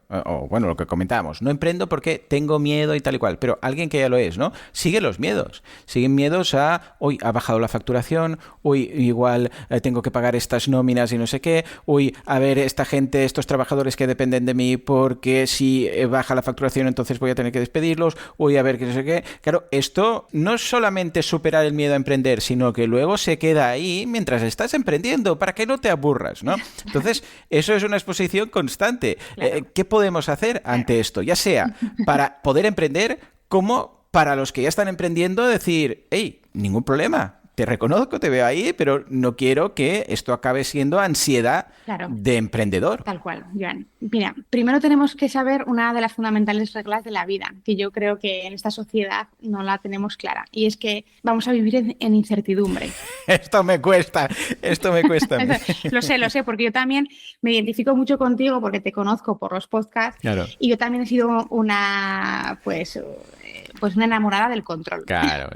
Bueno, lo que comentábamos. No emprendo porque tengo miedo y tal y cual. Pero alguien que ya lo es, ¿no? Sigue los miedos. Siguen miedos a, uy, ha bajado la facturación. Uy, igual tengo que pagar estas nóminas y no sé qué. Uy, a ver, esta gente, estos trabajadores que dependen de mí porque si baja la facturación entonces voy a tener que despedirlos. Uy, a ver, que no sé qué. Claro, esto no es solamente superar el miedo a emprender, sino que luego se queda ahí mientras estás emprendiendo para que no te aburras, ¿no? Entonces, eso es una exposición constante. Claro, ¿Qué podemos hacer claro. ante esto? Ya sea para poder emprender, como para los que ya están emprendiendo, decir, hey, ningún problema. Te reconozco, te veo ahí, pero no quiero que esto acabe siendo ansiedad Claro. de emprendedor. Tal cual, Joan. Mira, primero tenemos que saber una de las fundamentales reglas de la vida, que yo creo que en esta sociedad no la tenemos clara, y es que vamos a vivir en incertidumbre. Esto me cuesta a mí. Lo sé, porque yo también me identifico mucho contigo porque te conozco por los podcasts Claro, y yo también he sido una, pues una enamorada del control. claro.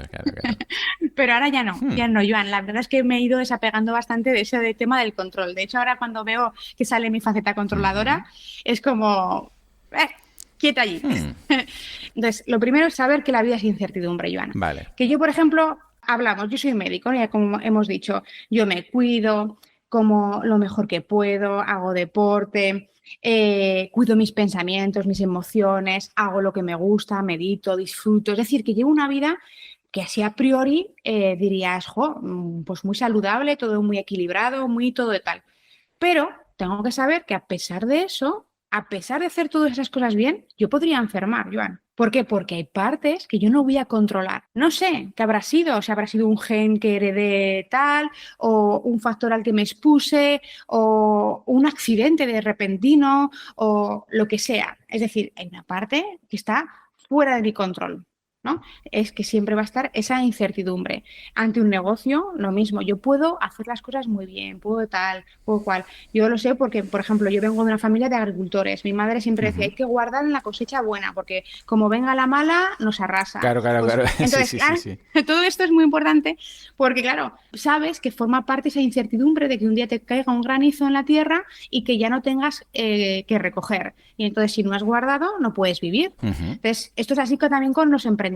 Pero ahora ya Hmm. no, Joan. La verdad es que me he ido desapegando bastante de ese tema del control. De hecho, ahora cuando veo que sale mi faceta Ujú. controladora, es como, quieta allí. Hmm. Entonces, lo primero es saber que la vida es incertidumbre, Joana. Vale. Que yo, por ejemplo, hablamos, yo soy médico, ya como hemos dicho, yo me cuido, como lo mejor que puedo, hago deporte, cuido mis pensamientos, mis emociones, hago lo que me gusta, medito, disfruto. Es decir, que llevo una vida que así a priori dirías, jo, pues muy saludable, todo muy equilibrado, muy todo de tal. Pero tengo que saber que a pesar de eso, a pesar de hacer todas esas cosas bien, yo podría enfermar, Joan. ¿Por qué? Porque hay partes que yo no voy a controlar. No sé qué habrá sido, si habrá sido un gen que heredé tal, o un factor al que me expuse, o un accidente de repentino, o lo que sea. Es decir, hay una parte que está fuera de mi control, ¿no? Es que siempre va a estar esa incertidumbre. Ante un negocio, lo mismo. Yo puedo hacer las cosas muy bien, puedo tal, puedo cual. Yo lo sé porque, por ejemplo, yo vengo de una familia de agricultores. Mi madre siempre decía, Ujú. hay que guardar en la cosecha buena, porque como venga la mala, nos arrasa. Pues Claro. Sí, entonces, sí, sí, claro, sí. todo esto es muy importante porque, claro, sabes que forma parte esa incertidumbre de que un día te caiga un granizo en la tierra y que ya no tengas que recoger. Y entonces, si no has guardado, no puedes vivir. Ujú. Entonces, esto es así también con los emprendedores.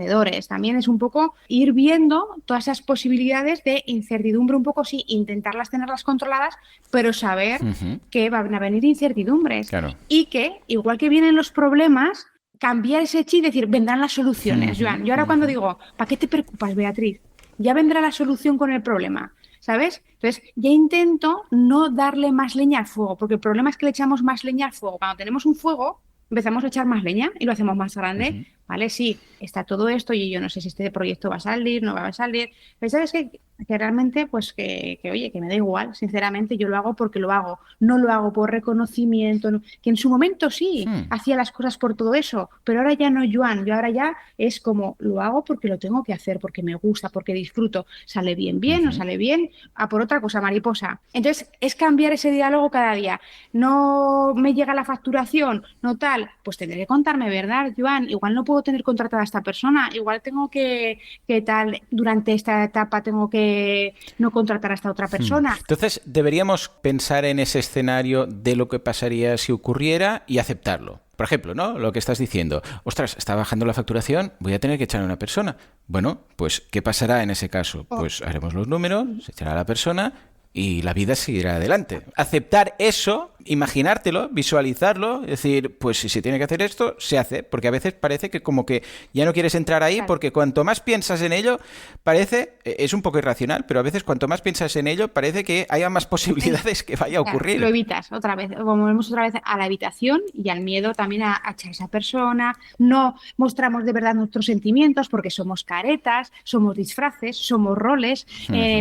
También es un poco ir viendo todas esas posibilidades de incertidumbre, un poco sí, intentarlas tenerlas controladas, pero saber Ujú. que van a venir incertidumbres Claro. y que, igual que vienen los problemas, cambiar ese chip y decir, vendrán las soluciones, Ujú, Joan. Yo ahora cuando ujú. digo, ¿para qué te preocupas, Beatriz? Ya vendrá la solución con el problema. ¿Sabes? Entonces, ya intento no darle más leña al fuego, porque el problema es que le echamos más leña al fuego. Cuando tenemos un fuego, empezamos a echar más leña y lo hacemos más grande. Ujú. Vale, sí, está todo esto y yo no sé si este proyecto va a salir, no va a salir. Pero sabes que realmente, pues oye, que me da igual, sinceramente, yo lo hago porque lo hago. No lo hago por reconocimiento, que en su momento sí, Hmm. hacía las cosas por todo eso, pero ahora ya no, Joan, yo ahora ya es como lo hago porque lo tengo que hacer, porque me gusta, porque disfruto. Sale bien, bien, no Ujú. sale bien, a por otra cosa, mariposa. Entonces, es cambiar ese diálogo cada día. No me llega la facturación, no tal, pues tendré que contarme, ¿verdad, Joan? Igual no puedo tener contratada a esta persona, igual tengo que tal, durante esta etapa tengo que no contratar a esta otra Hmm. persona. Entonces, deberíamos pensar en ese escenario de lo que pasaría si ocurriera y aceptarlo. Por ejemplo, ¿no? Lo que estás diciendo. Ostras, está bajando la facturación, voy a tener que echar a una persona. Bueno, pues, ¿qué pasará en ese caso? Oh, Pues haremos los números, se echará a la persona y la vida seguirá adelante. Aceptar eso, imaginártelo, visualizarlo, es decir, pues si se tiene que hacer esto, se hace, porque a veces parece que como que ya no quieres entrar ahí, Claro. porque cuanto más piensas en ello, parece, es un poco irracional, pero a veces cuanto más piensas en ello, parece que haya más posibilidades que vaya a Claro, lo ocurrir. evitas otra vez, volvemos otra vez a la habitación y al miedo también a echar a esa persona. No mostramos de verdad nuestros sentimientos porque somos caretas, somos disfraces, somos roles,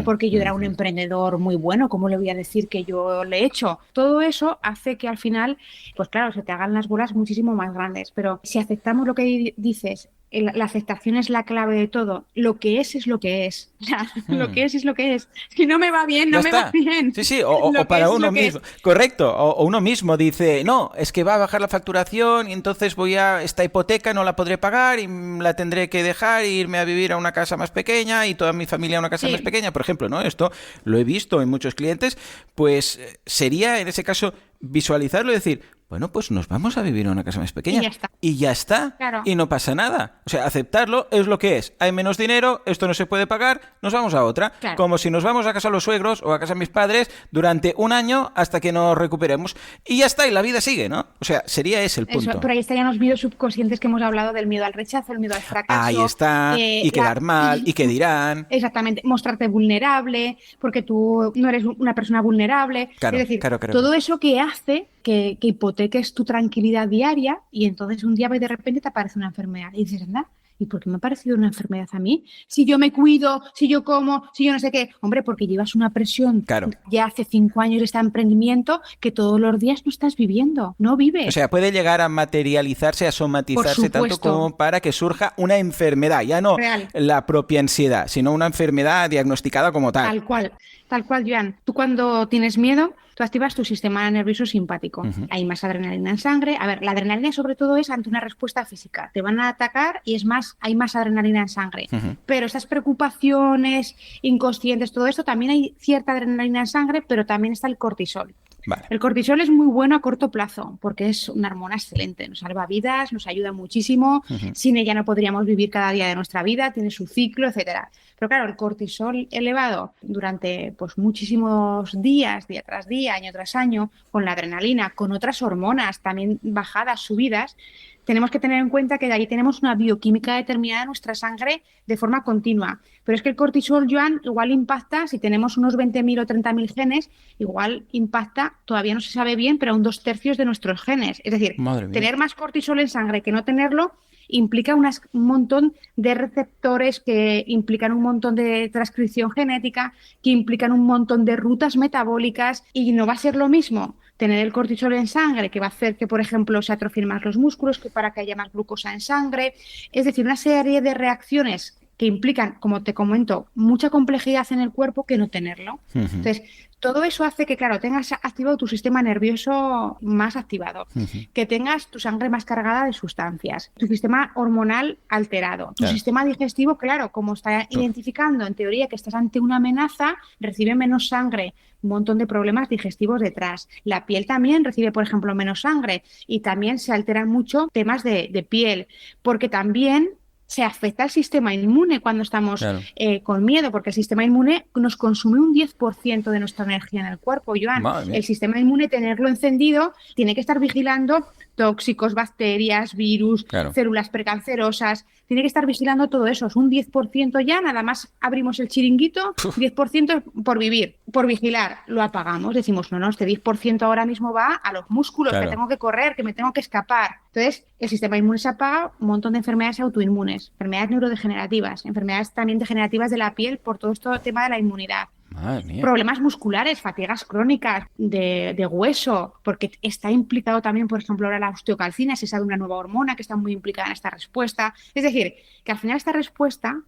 porque yo era un emprendedor muy bueno, ¿cómo le voy a decir que yo le he hecho? Todo eso hace que al final, pues claro, se te hagan las bolas muchísimo más grandes. Pero si aceptamos lo que dices, la aceptación es la clave de todo. Lo que es lo que es. Lo Hmm. que es lo que es. Si no me va bien, Ya no me va está. bien. Sí, sí, o Lo que para es uno lo que mismo. es. Correcto. O uno mismo dice, no, es que va a bajar la facturación y entonces esta hipoteca no la podré pagar y la tendré que dejar e irme a vivir a una casa más pequeña y toda mi familia a una casa más Sí, pequeña. Por ejemplo, ¿no? Esto lo he visto en muchos clientes. Pues sería en ese caso visualizarlo y decir, bueno, pues nos vamos a vivir a una casa más y pequeña. ya está. Y ya está. Claro. Y no pasa nada. O sea, aceptarlo es lo que es. Hay menos dinero, esto no se puede pagar, nos vamos a otra. Claro. Como si nos vamos a casa de los suegros o a casa de mis padres durante un año hasta que nos recuperemos. Y ya está, y la vida sigue, ¿no? O sea, sería ese el Eso, punto. por ahí estarían los miedos subconscientes que hemos hablado del miedo al rechazo, el miedo al Ahí fracaso, está, y la, quedar mal, y qué dirán. exactamente, mostrarte vulnerable, porque tú no eres una persona vulnerable. Es Claro, decir, claro, claro. todo eso que hace que hipoteques tu tranquilidad diaria y entonces un día de repente te aparece una enfermedad y dices, anda, ¿y por qué me ha parecido una enfermedad a mí? Si yo me cuido, si yo como, si yo no sé qué. Hombre, porque llevas una presión Claro. ya hace 5 años de este emprendimiento que todos los días no estás viviendo, no O vives. sea, puede llegar a materializarse, a Por somatizarse tanto supuesto, como para que surja una enfermedad, ya no real. la propia ansiedad, sino una enfermedad diagnosticada como tal. Tal cual, Joan. Tú cuando tienes miedo, tú activas tu sistema nervioso simpático. Hay más adrenalina en sangre. A ver, la adrenalina sobre todo es ante una respuesta física. Te van a atacar y es más, hay más adrenalina en sangre. Pero estas preocupaciones inconscientes, todo esto, también hay cierta adrenalina en sangre, pero también está el cortisol. Vale. El cortisol es muy bueno a corto plazo porque es una hormona excelente, nos salva vidas, nos ayuda muchísimo. Sin ella no podríamos vivir cada día de nuestra vida, tiene su ciclo, etcétera. Pero claro, el cortisol elevado durante pues muchísimos días, día tras día, año tras año, con la adrenalina, con otras hormonas también bajadas, subidas, tenemos que tener en cuenta que de ahí tenemos una bioquímica determinada en nuestra sangre de forma continua. Pero es que el cortisol, Joan, igual impacta, si tenemos unos 20.000 o 30.000 genes, igual impacta, todavía no se sabe bien, pero a un 2/3 de nuestros genes. Es decir, Madre mía. tener más cortisol en sangre que no tenerlo implica un montón de receptores que implican un montón de transcripción genética, que implican un montón de rutas metabólicas y no va a ser lo mismo tener el cortisol en sangre, que va a hacer que, por ejemplo, se atrofien más los músculos, que para que haya más glucosa en sangre. Es decir, una serie de reacciones que implican, como te comento, mucha complejidad en el cuerpo que no tenerlo. Entonces, todo eso hace que, claro, tengas activado tu sistema nervioso más activado, que tengas tu sangre más cargada de sustancias, tu sistema hormonal alterado, tu Claro. sistema digestivo, claro, como está identificando en teoría que estás ante una amenaza, recibe menos sangre, un montón de problemas digestivos detrás. La piel también recibe, por ejemplo, menos sangre y también se alteran mucho temas de piel, porque también se afecta al sistema inmune cuando estamos Claro. con miedo, porque el sistema inmune nos consume un 10% de nuestra energía en el cuerpo, Joan. Madre mía. El sistema inmune, tenerlo encendido, tiene que estar vigilando tóxicos, bacterias, virus, Claro. células precancerosas, tiene que estar vigilando todo eso. Es un 10% ya, nada más abrimos el chiringuito, 10% por vivir, por vigilar, lo apagamos, decimos, no, este 10% ahora mismo va a los músculos, Claro. que tengo que correr, que me tengo que escapar. Entonces, el sistema inmune se apaga, un montón de enfermedades autoinmunes, enfermedades neurodegenerativas, enfermedades también degenerativas de la piel por todo esto tema de la inmunidad. Madre mía. Problemas musculares, fatigas crónicas de hueso, porque está implicado también, por ejemplo, ahora la osteocalcina, se sabe una nueva hormona que está muy implicada en esta respuesta. Es decir, que al final esta respuesta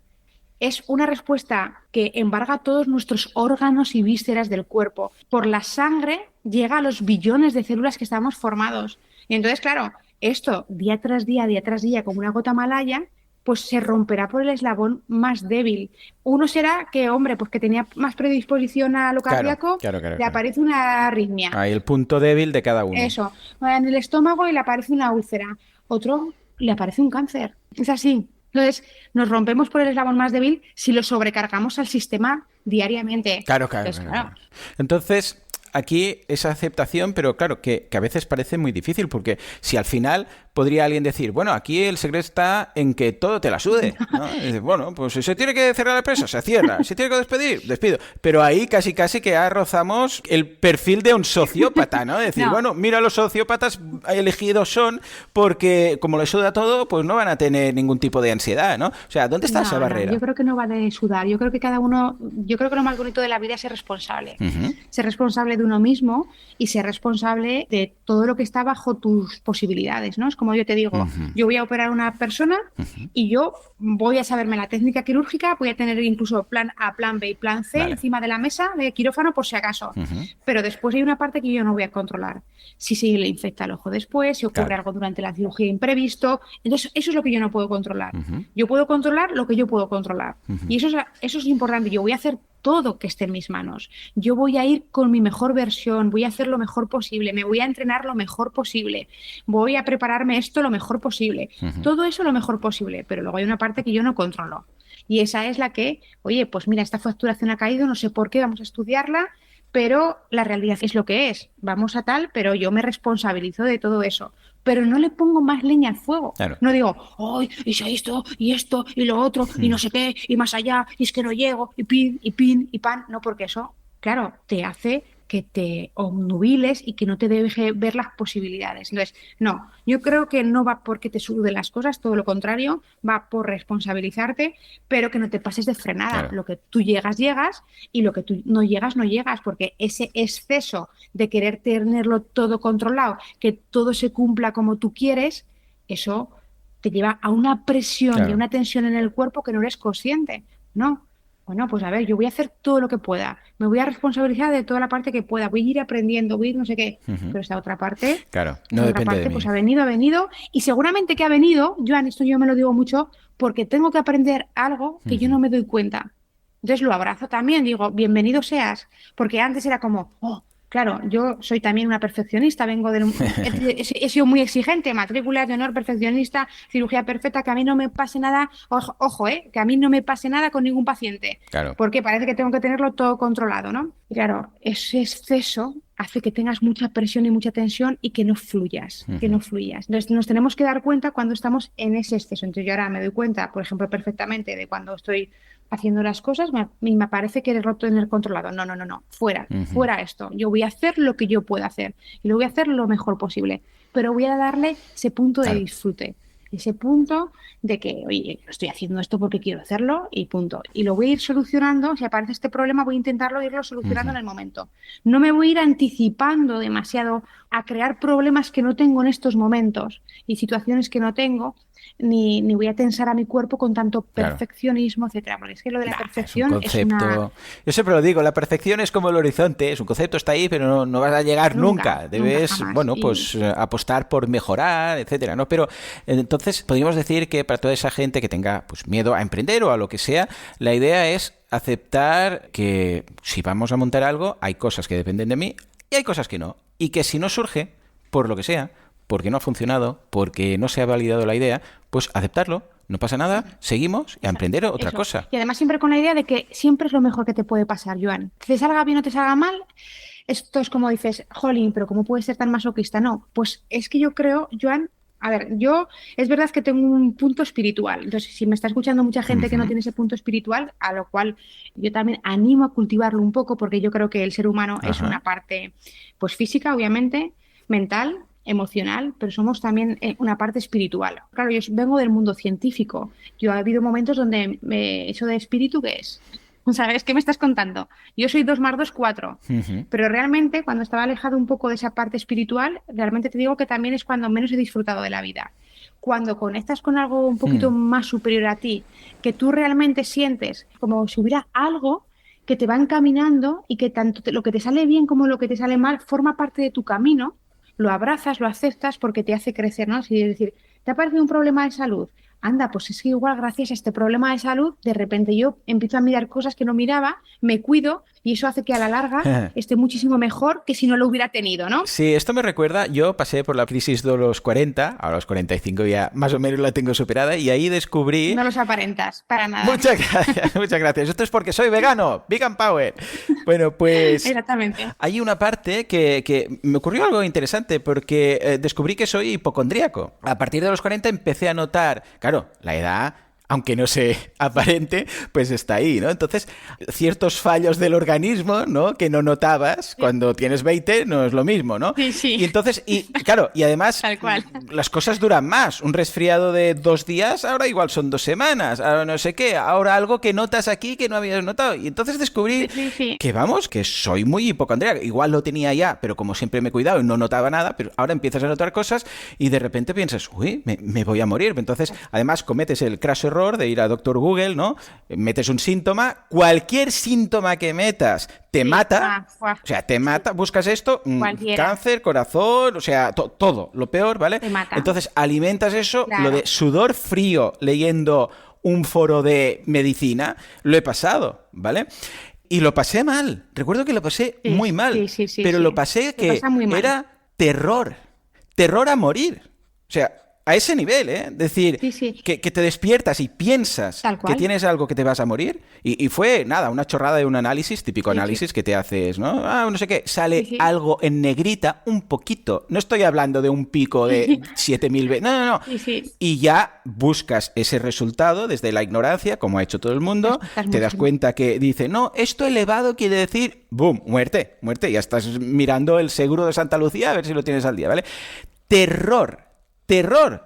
es una respuesta que embarga todos nuestros órganos y vísceras del cuerpo. Por la sangre llega a los billones de células que estamos formados. Y entonces, claro, esto día tras día, como una gota malaya, pues se romperá por el eslabón más débil. Uno será que, hombre, pues que tenía más predisposición a lo cardíaco, claro, le aparece una arritmia. Ahí el punto débil de cada uno. Eso, en el estómago y le aparece una úlcera. Otro le aparece un cáncer. Es así. Entonces, nos rompemos por el eslabón más débil si lo sobrecargamos al sistema diariamente. Claro, claro, Entonces, claro, claro, claro. Entonces, aquí esa aceptación, pero claro, que a veces parece muy difícil, porque si al final podría alguien decir, bueno, aquí el secreto está en que todo te la sude, ¿no? Y dices, bueno, pues si se tiene que cerrar la empresa, se cierra, si tiene que despedir, despido. Pero ahí casi casi que ya rozamos el perfil de un sociópata, ¿no? Es decir, no, bueno, mira, los sociópatas elegidos son porque como les suda todo, pues no van a tener ningún tipo de ansiedad, ¿no? O sea, ¿dónde está esa no, no, yo barrera? creo que no va de sudar. Yo creo que cada uno, yo creo que lo más bonito de la vida es ser responsable. Ujú, Ser responsable de uno mismo y ser responsable de todo lo que está bajo tus posibilidades, ¿no? Es como yo te digo, ujú, yo voy a operar a una persona ujú. y yo voy a saberme la técnica quirúrgica, voy a tener incluso plan A, plan B y plan C Vale. encima de la mesa de quirófano por si acaso. Ujú. Pero después hay una parte que yo no voy a controlar. Si se le infecta el ojo después, si ocurre Claro. algo durante la cirugía imprevisto. Entonces, eso es lo que yo no puedo controlar. Ujú, Yo puedo controlar lo que yo puedo controlar. ujú. Y eso es importante. Yo voy a hacer todo que esté en mis manos. Yo voy a ir con mi mejor versión, voy a hacer lo mejor posible, me voy a entrenar lo mejor posible, voy a prepararme esto lo mejor posible. Ujú. Todo eso lo mejor posible, pero luego hay una parte que yo no controlo. Y esa es la que, oye, pues mira, esta facturación ha caído, no sé por qué, vamos a estudiarla, pero la realidad es lo que es. Vamos a tal, pero yo me responsabilizo de todo eso. Pero no le pongo más leña al fuego. Claro. No digo, ¡ay! Y si esto, y lo otro, y no sé qué, y más allá, y es que no llego, y pin, y pan. No, porque eso, claro, te hace que te obnubiles y que no te deje ver las posibilidades. Entonces, no, yo creo que no va porque te suden las cosas, todo lo contrario, va por responsabilizarte, pero que no te pases de frenada. Claro. Lo que tú llegas, llegas, y lo que tú no llegas, no llegas, porque ese exceso de querer tenerlo todo controlado, que todo se cumpla como tú quieres, eso te lleva a una presión y a Claro. una tensión en el cuerpo que no eres consciente. No. Bueno, pues a ver, yo voy a hacer todo lo que pueda, me voy a responsabilizar de toda la parte que pueda, voy a ir aprendiendo, voy a ir no sé qué, Ujú. pero Claro. No esta otra depende de parte pues mí. ha venido, y seguramente que ha venido, Joan, esto yo me lo digo mucho, porque tengo que aprender algo que yo Ujú. no me doy cuenta. Entonces lo abrazo también, digo, bienvenido seas, porque antes era como, oh, claro, yo soy también una perfeccionista, vengo de he sido muy exigente, matrículas de honor, perfeccionista, cirugía perfecta, que a mí no me pase nada, ojo, ojo, que a mí no me pase nada con ningún paciente, Claro. porque parece que tengo que tenerlo todo controlado, ¿no? Y claro, ese exceso hace que tengas mucha presión y mucha tensión y que no fluyas, que Ujú. no fluyas. Entonces nos tenemos que dar cuenta cuando estamos en ese exceso. Entonces yo ahora me doy cuenta, por ejemplo, perfectamente de cuando estoy haciendo las cosas, me parece que eres tener controlado. No, no, no, no, fuera, Ujú. fuera esto. Yo voy a hacer lo que yo pueda hacer y lo voy a hacer lo mejor posible, pero voy a darle ese punto de Claro. disfrute, ese punto de que, oye, estoy haciendo esto porque quiero hacerlo y punto. Y lo voy a ir solucionando, si aparece este problema voy a intentarlo irlo solucionando Ujú. en el momento. No me voy a ir anticipando demasiado a crear problemas que no tengo en estos momentos y situaciones que no tengo, ni voy a tensar a mi cuerpo con tanto Claro. perfeccionismo, etcétera. Porque es que lo de la Nah, es un perfección es una... concepto. Yo siempre lo digo, la perfección es como el horizonte, es un concepto, está ahí, pero no vas a llegar Nunca, nunca. nunca Debes, jamás. bueno, pues apostar por mejorar, etcétera, ¿no? Pero entonces podríamos decir que para toda esa gente que tenga pues miedo a emprender o a lo que sea, la idea es aceptar que si vamos a montar algo, hay cosas que dependen de mí y hay cosas que no. Y que si no surge, por lo que sea, porque no ha funcionado, porque no se ha validado la idea, pues aceptarlo, no pasa nada, seguimos y a Exacto, emprender otra eso. cosa. Y además siempre con la idea de que siempre es lo mejor que te puede pasar, Joan. Que te salga bien o te salga mal, esto es como dices, jolín, pero ¿cómo puedes ser tan masoquista? No, pues es que yo creo, Joan, a ver, yo es verdad que tengo un punto espiritual. Entonces, si me está escuchando mucha gente que no Ujú, tiene ese punto espiritual, a lo cual yo también animo a cultivarlo un poco, porque yo creo que el ser humano es ajá, una parte, pues física, obviamente, mental, emocional, pero somos también una parte espiritual. Claro, yo vengo del mundo científico. Yo ha habido momentos donde eso de espíritu, ¿qué es? ¿Sabes? ¿Qué me estás contando? Yo soy 2 más 2 4. ujú, Pero realmente, cuando estaba alejado un poco de esa parte espiritual, realmente te digo que también es cuando menos he disfrutado de la vida. Cuando conectas con algo un poquito mm, más superior a ti, que tú realmente sientes como si hubiera algo que te va encaminando y que tanto lo que te sale bien como lo que te sale mal forma parte de tu camino, lo abrazas, lo aceptas porque te hace crecer, ¿no? Si es decir, ¿te ha parecido un problema de salud? anda, pues es que igual gracias a este problema de salud, de repente yo empiezo a mirar cosas que no miraba, me cuido y eso hace que a la larga esté muchísimo mejor que si no lo hubiera tenido, ¿no? Sí, esto me recuerda, yo pasé por la crisis de los 40, ahora los 45 ya más o menos la tengo superada, y ahí descubrí... No los aparentas, para nada. Muchas gracias, muchas gracias. Esto es porque soy vegano, Vegan Power. Bueno, pues Exactamente. hay una parte que me ocurrió algo interesante porque descubrí que soy hipocondríaco. A partir de los 40 empecé a notar, claro, la edad, aunque no se aparente, pues está ahí, ¿no? Entonces, ciertos fallos del organismo, ¿no? Que no notabas cuando tienes 20, no es lo mismo, ¿no? Sí, sí. Y entonces, claro, y además, Tal cual. las cosas duran más. Un resfriado de 2 días, ahora igual son 2 semanas, ahora no sé qué, ahora algo que notas aquí que no habías notado. Y entonces descubrí Sí. que, vamos, que soy muy hipocondríaco. Igual lo tenía ya, pero como siempre me he cuidado y no notaba nada, pero ahora empiezas a notar cosas y de repente piensas, uy, me voy a morir. Entonces, además, cometes el craso error de ir a Doctor Google, ¿no? Metes un síntoma, cualquier síntoma que metas te mata, o sea, te mata, buscas esto, cáncer, corazón, o sea, todo, lo peor, ¿vale? Te mata. Entonces alimentas eso, Claro. lo de sudor frío leyendo un foro de medicina, lo he pasado, ¿vale? Y lo pasé mal, recuerdo que lo pasé muy mal, pero lo pasé que pasa muy mal. era terror a morir, o sea, a ese nivel, ¿eh? Decir, que te despiertas y piensas que tienes algo que te vas a morir. Y fue, nada, una chorrada de un análisis, típico análisis que te haces, ¿no? No sé qué, sale algo en negrita, un poquito. No estoy hablando de un pico de 7.000 veces. No. Y ya buscas ese resultado desde la ignorancia, como ha hecho todo el mundo. Te das cuenta que dice, no, esto elevado quiere decir, boom, muerte. Ya estás mirando el seguro de Santa Lucía a ver si lo tienes al día, ¿vale? Terror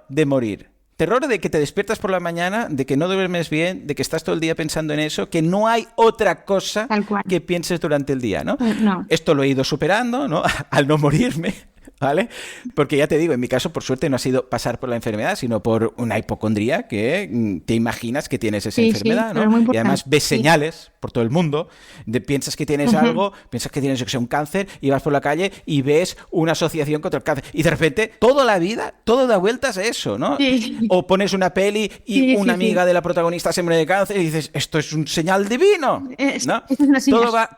de morir. Terror de que te despiertas por la mañana, de que no duermes bien, de que estás todo el día pensando en eso, que no hay otra cosa que pienses durante el día, ¿no? No. Esto lo he ido superando, ¿no? Al no morirme, ¿vale? Porque ya te digo, en mi caso, por suerte, no ha sido pasar por la enfermedad, sino por una hipocondría que te imaginas que tienes esa enfermedad, ¿no? Y además ves señales por todo el mundo, piensas que tienes algo, piensas que tienes un cáncer, y vas por la calle y ves una asociación contra el cáncer. Y de repente, toda la vida, todo da vueltas a eso, ¿no? O pones una peli y una amiga de la protagonista se muere de cáncer y dices, esto es un señal divino, ¿no?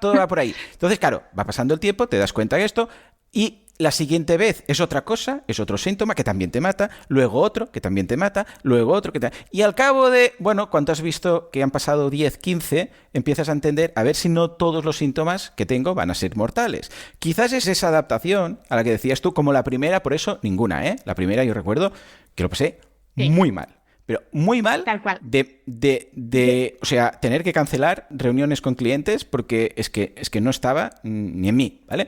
Todo va por ahí. Entonces, claro, va pasando el tiempo, te das cuenta de esto y la siguiente vez es otra cosa, es otro síntoma que también te mata, luego otro que también te mata, luego otro que te... Y al cabo de, bueno, cuando has visto que han pasado 10, 15, empiezas a entender a ver si no todos los síntomas que tengo van a ser mortales. Quizás es esa adaptación a la que decías tú, como la primera, por eso ninguna, ¿eh? La primera yo recuerdo que lo pasé muy mal. Pero muy mal Tal cual. o sea, tener que cancelar reuniones con clientes porque es que no estaba ni en mí, ¿vale?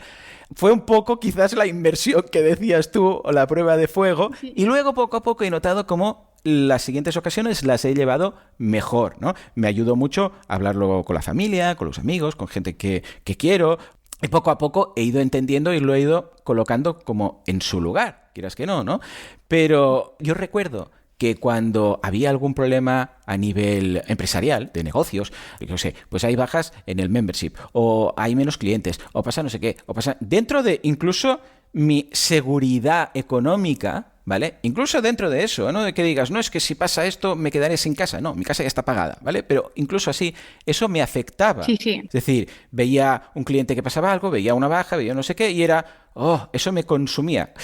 Fue un poco quizás la inversión que decías tú o la prueba de fuego y luego poco a poco he notado cómo las siguientes ocasiones las he llevado mejor, ¿no? Me ayudó mucho hablarlo con la familia, con los amigos, con gente que quiero. Y poco a poco he ido entendiendo y lo he ido colocando como en su lugar, quieras que no, ¿no? Pero yo recuerdo que cuando había algún problema a nivel empresarial, de negocios, yo sé, pues hay bajas en el membership, o hay menos clientes, o pasa no sé qué, o pasa... Dentro de incluso mi seguridad económica, ¿vale? Incluso dentro de eso, ¿no? De que digas, no, es que si pasa esto me quedaré sin casa. No, mi casa ya está pagada, ¿vale? Pero incluso así, eso me afectaba. Es decir, veía un cliente que pasaba algo, veía una baja, veía no sé qué, y era, eso me consumía.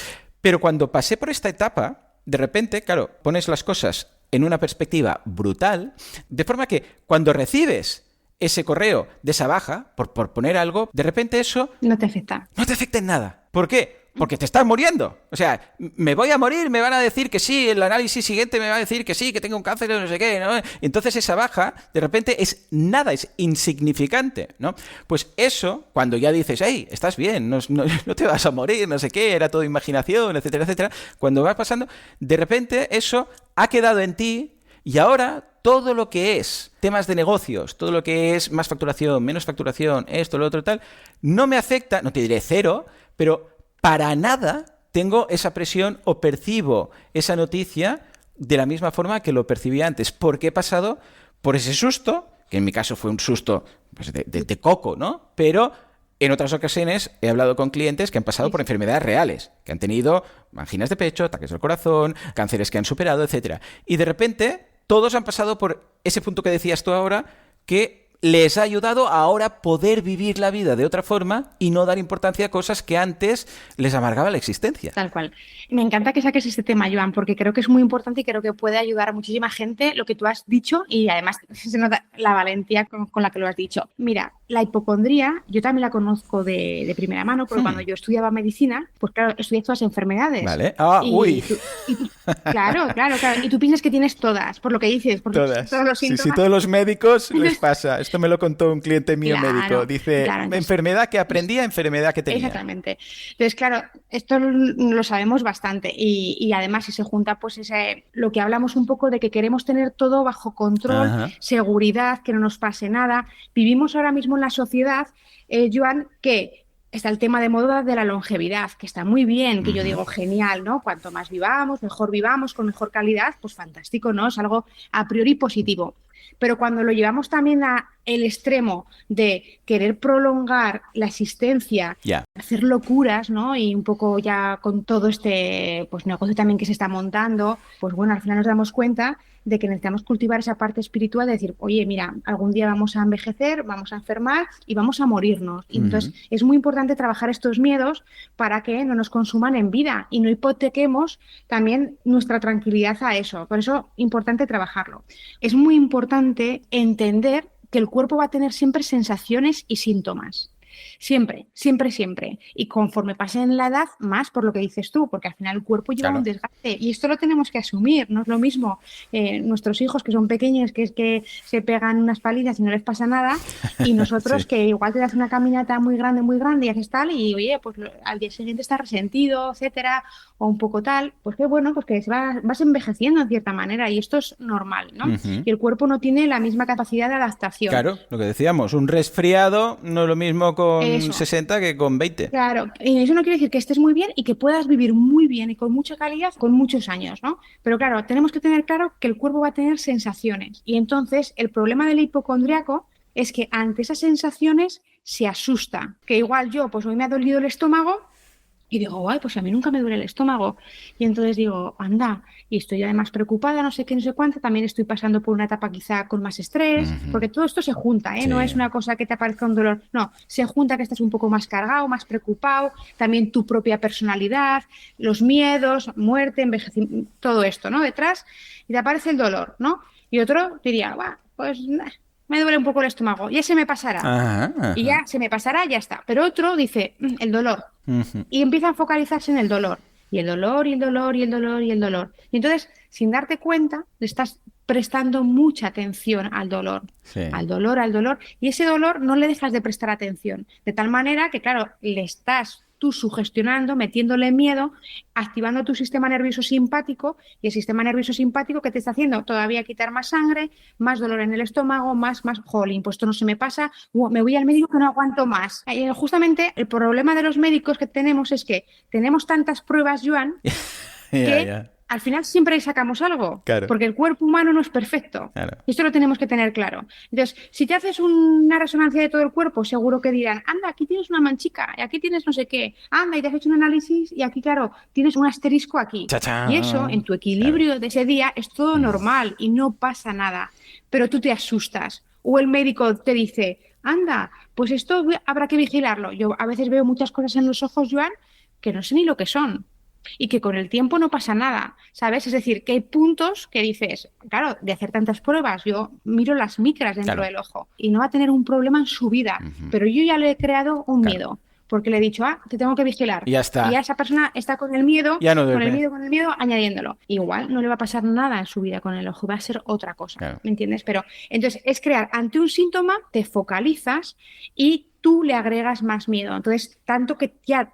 Pero cuando pasé por esta etapa, de repente, claro, pones las cosas en una perspectiva brutal, de forma que cuando recibes ese correo de esa baja, por poner algo, de repente eso... No te afecta. No te afecta en nada. ¿Por qué? Porque te estás muriendo. O sea, me voy a morir, me van a decir que sí, el análisis siguiente me va a decir que sí, que tengo un cáncer o no sé qué, ¿no? Entonces esa baja, de repente, es nada, es insignificante, ¿no? Pues eso, cuando ya dices, hey, estás bien, no te vas a morir, no sé qué, era todo imaginación, etcétera, etcétera, cuando vas pasando, de repente eso ha quedado en ti y ahora... Todo lo que es temas de negocios, todo lo que es más facturación, menos facturación, esto, lo otro, tal, no me afecta, no te diré cero, pero para nada tengo esa presión o percibo esa noticia de la misma forma que lo percibía antes, porque he pasado por ese susto, que en mi caso fue un susto pues, de coco, ¿no? Pero En otras ocasiones he hablado con clientes que han pasado por enfermedades reales, que han tenido anginas de pecho, ataques del corazón, cánceres que han superado, etcétera. Y de repente todos han pasado por ese punto que decías tú ahora, que les ha ayudado a ahora poder vivir la vida de otra forma y no dar importancia a cosas que antes les amargaba la existencia. Tal cual. Me encanta que saques este tema, Joan, porque creo que es muy importante y creo que puede ayudar a muchísima gente lo que tú has dicho y además se nota la valentía con la que lo has dicho. Mira, la hipocondría yo también la conozco de primera mano porque cuando yo estudiaba medicina, pues claro, estudié todas las enfermedades. Vale. Claro. Y tú piensas que tienes todas, por lo que dices, porque todas. Todos los síntomas. Sí, todos los médicos les pasa. Esto me lo contó un cliente mío médico. Dice, entonces, enfermedad que aprendía, enfermedad que tenía. Exactamente. Entonces, claro, esto lo sabemos bastante y además si se junta pues lo que hablamos un poco de que queremos tener todo bajo control, seguridad, que no nos pase nada. Vivimos ahora mismo en la sociedad, Joan, que está el tema de moda de la longevidad, que está muy bien, que yo digo genial, ¿no? Cuanto más vivamos, con mejor calidad, pues fantástico, ¿no? Es algo a priori positivo. Pero cuando lo llevamos también a el extremo de querer prolongar la existencia, hacer locuras, ¿no? Y un poco ya con todo este pues negocio también que se está montando, pues bueno, al final nos damos cuenta de que necesitamos cultivar esa parte espiritual de decir, oye, mira, algún día vamos a envejecer, vamos a enfermar y vamos a morirnos. Y entonces es muy importante trabajar estos miedos para que no nos consuman en vida y no hipotequemos también nuestra tranquilidad a eso. Por eso es importante trabajarlo. Es muy importante entender que el cuerpo va a tener siempre sensaciones y síntomas. Siempre. Y conforme pasen la edad, más por lo que dices tú, porque al final el cuerpo lleva un desgaste y esto lo tenemos que asumir. No es lo mismo nuestros hijos que son pequeños, que es que se pegan unas palizas y no les pasa nada, y nosotros que igual te das una caminata muy grande y haces tal y oye, pues al día siguiente estás resentido, etcétera, o un poco tal, pues qué bueno, pues que vas envejeciendo en cierta manera y esto es normal, ¿no? Y el cuerpo no tiene la misma capacidad de adaptación. Claro, lo que decíamos, un resfriado no es lo mismo con 60 que con 20. Claro, y eso no quiere decir que estés muy bien y que puedas vivir muy bien y con mucha calidad con muchos años, ¿no? Pero claro, tenemos que tener claro que el cuerpo va a tener sensaciones y entonces el problema del hipocondriaco es que ante esas sensaciones se asusta, que igual yo, pues hoy me ha dolido el estómago y digo, guay, pues a mí nunca me duele el estómago. Y entonces digo, anda, y estoy además preocupada, no sé qué, no sé cuánto, también estoy pasando por una etapa quizá con más estrés, porque todo esto se junta, ¿eh? Sí. No es una cosa que te aparezca un dolor, no, se junta que estás un poco más cargado, más preocupado, también tu propia personalidad, los miedos, muerte, envejecimiento, todo esto, ¿no? Detrás, y te aparece el dolor, ¿no? Y otro diría, va, pues me duele un poco el estómago, ya se me pasará. Ajá. Y ya se me pasará, ya está. Pero otro dice, el dolor. Y empieza a focalizarse en el dolor. Y el dolor, y el dolor, y el dolor, y el dolor. Y entonces, sin darte cuenta, le estás prestando mucha atención al dolor. Sí. Al dolor. Y ese dolor no le dejas de prestar atención. De tal manera que, claro, le estás tú sugestionando, metiéndole miedo, activando tu sistema nervioso simpático y el sistema nervioso simpático que te está haciendo todavía quitar más sangre, más dolor en el estómago, más, jolín, pues esto no se me pasa, me voy al médico que no aguanto más. Y justamente el problema de los médicos que tenemos es que tenemos tantas pruebas, Joan, que al final siempre sacamos algo, porque el cuerpo humano no es perfecto. Y esto lo tenemos que tener claro. Entonces, si te haces una resonancia de todo el cuerpo, seguro que dirán, anda, aquí tienes una manchica, y aquí tienes no sé qué, anda, y te has hecho un análisis, y aquí, claro, tienes un asterisco aquí. ¡Chachán! Y eso, en tu equilibrio de ese día, es todo normal y no pasa nada. Pero tú te asustas. O el médico te dice, anda, pues esto habrá que vigilarlo. Yo a veces veo muchas cosas en los ojos, Joan, que no sé ni lo que son. Y que con el tiempo no pasa nada, ¿sabes? Es decir, que hay puntos que dices, claro, de hacer tantas pruebas, yo miro las micras dentro del ojo y no va a tener un problema en su vida, pero yo ya le he creado un miedo, porque le he dicho, te tengo que vigilar. Ya está. Y ya esa persona está con el miedo, ya no con el miedo, añadiéndolo. Igual no le va a pasar nada en su vida con el ojo, va a ser otra cosa, ¿me entiendes? Pero entonces es crear, ante un síntoma, te focalizas y tú le agregas más miedo. Entonces, tanto que ya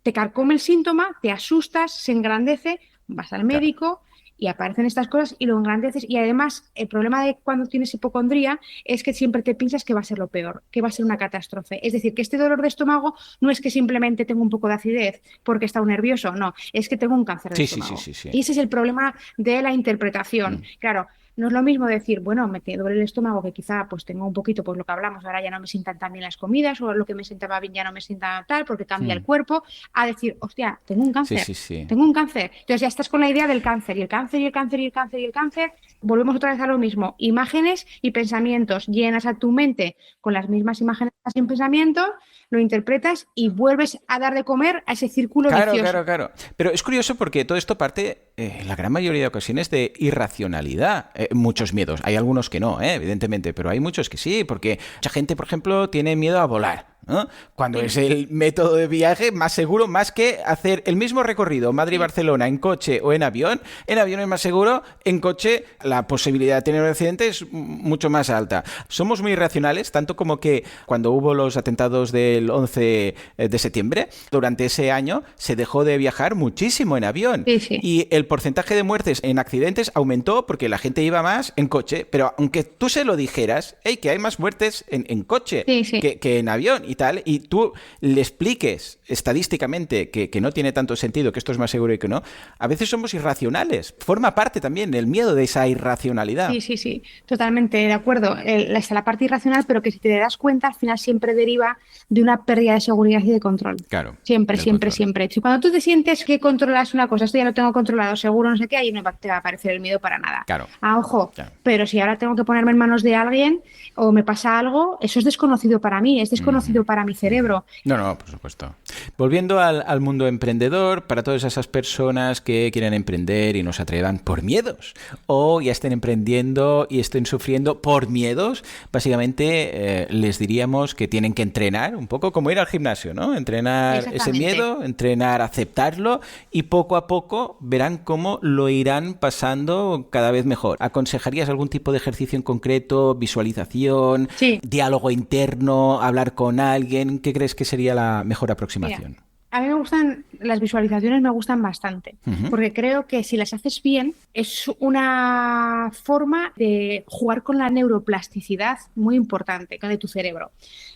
te carcome el síntoma, te asustas, se engrandece, vas al médico y aparecen estas cosas y lo engrandeces. Y además, el problema de cuando tienes hipocondría es que siempre te piensas que va a ser lo peor, que va a ser una catástrofe. Es decir, que este dolor de estómago no es que simplemente tengo un poco de acidez porque he estado nervioso, no, es que tengo un cáncer de estómago. Sí. Y ese es el problema de la interpretación. Claro, No es lo mismo decir, bueno, me duele el estómago, que quizá pues tengo un poquito, pues lo que hablamos, ahora ya no me sientan tan bien las comidas, o lo que me sentaba bien ya no me sienta tal, porque cambia el Mm. cuerpo, a decir, hostia, tengo un Sí, cáncer. sí, sí. Tengo un cáncer. Entonces ya estás con la idea del cáncer y el cáncer y el cáncer y el cáncer y el cáncer. Volvemos otra vez a lo mismo. Imágenes y pensamientos. Llenas a tu mente con las mismas imágenes y pensamientos, lo interpretas y vuelves a dar de comer a ese círculo Claro, vicioso. claro, claro. Pero es curioso porque todo esto parte, en la gran mayoría de ocasiones, de irracionalidad. Muchos miedos. Hay algunos que no, evidentemente, pero hay muchos que sí, porque mucha gente, por ejemplo, tiene miedo a volar, ¿no? Cuando Sí, es el método de viaje más seguro, más que hacer el mismo recorrido sí, Madrid-Barcelona en coche o en avión. En avión es más seguro, en coche la posibilidad de tener un accidente es mucho más alta. Somos muy irracionales, tanto como que cuando hubo los atentados del 11 de septiembre, durante ese año se dejó de viajar muchísimo en avión. sí, sí. Y el porcentaje de muertes en accidentes aumentó porque la gente iba más en coche. Pero aunque tú se lo dijeras, hey, que hay más muertes en coche Sí, sí. que en avión y tal, y tú le expliques estadísticamente que no tiene tanto sentido, que esto es más seguro y que no, a veces somos irracionales. Forma parte también el miedo de esa irracionalidad. Sí, sí, sí, totalmente de acuerdo. Está la parte irracional, pero que si te das cuenta, al final siempre deriva de una pérdida de seguridad y de control. Claro, Siempre, del siempre, control. siempre. Si cuando tú te sientes que controlas una cosa, esto ya lo tengo controlado, seguro, no sé qué, ahí no te va a aparecer el miedo para nada. Claro, Ah, ojo, claro. pero si ahora tengo que ponerme en manos de alguien o me pasa algo, eso es desconocido para mí, es desconocido para mi cerebro. No, no, por supuesto. Volviendo al mundo emprendedor, para todas esas personas que quieren emprender y no se atrevan por miedos, o ya estén emprendiendo y estén sufriendo por miedos, básicamente les diríamos que tienen que entrenar un poco como ir al gimnasio, ¿no? Entrenar ese Exactamente. miedo, entrenar, aceptarlo y poco a poco verán cómo lo irán pasando cada vez mejor. ¿Aconsejarías algún tipo de ejercicio en concreto, visualización, Sí. diálogo interno, hablar con alguien? ¿Qué crees que sería la mejor Mira, aproximación? a mí me gustan, las visualizaciones me gustan bastante, Ujú. porque creo que si las haces bien es una forma de jugar con la neuroplasticidad muy importante de tu cerebro.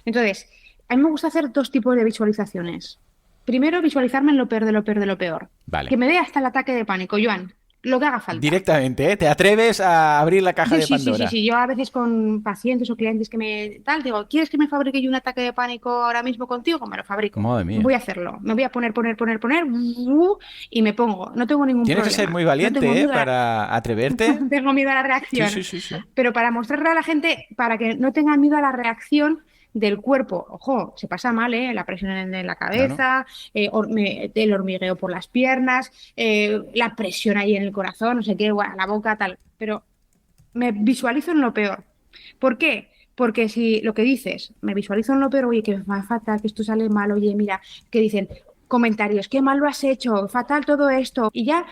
Entonces, a mí me gusta hacer dos tipos de visualizaciones. Primero, visualizarme en lo peor de lo peor de lo peor. Que Vale. me dé hasta el ataque de pánico, Joan, lo que haga falta. Directamente, ¿eh? ¿Te atreves a abrir la caja Yo de sí, sí, sí, Pandora? sí. Yo a veces con pacientes o clientes que me tal, digo, ¿quieres que me fabrique yo un ataque de pánico ahora mismo contigo? Me lo fabrico. Madre mía. Voy a hacerlo. Me voy a poner, y me pongo. No tengo ningún Tienes que ser problema. muy No tengo valiente, ¿eh? miedo Para atreverte. no tengo miedo a la Sí, reacción. sí, sí, sí. Pero para mostrarle a la gente, para que no tengan miedo a la reacción del cuerpo. Ojo, se pasa mal, ¿eh? La presión en la Claro. cabeza, el hormigueo por las piernas, la presión ahí en el corazón, no sé qué, la boca, tal. Pero me visualizo en lo peor. ¿Por qué? Porque si lo que dices, me visualizo en lo peor, oye, que me va fatal, que esto sale mal, oye, mira, que dicen comentarios, qué mal lo has hecho, fatal todo esto, y ya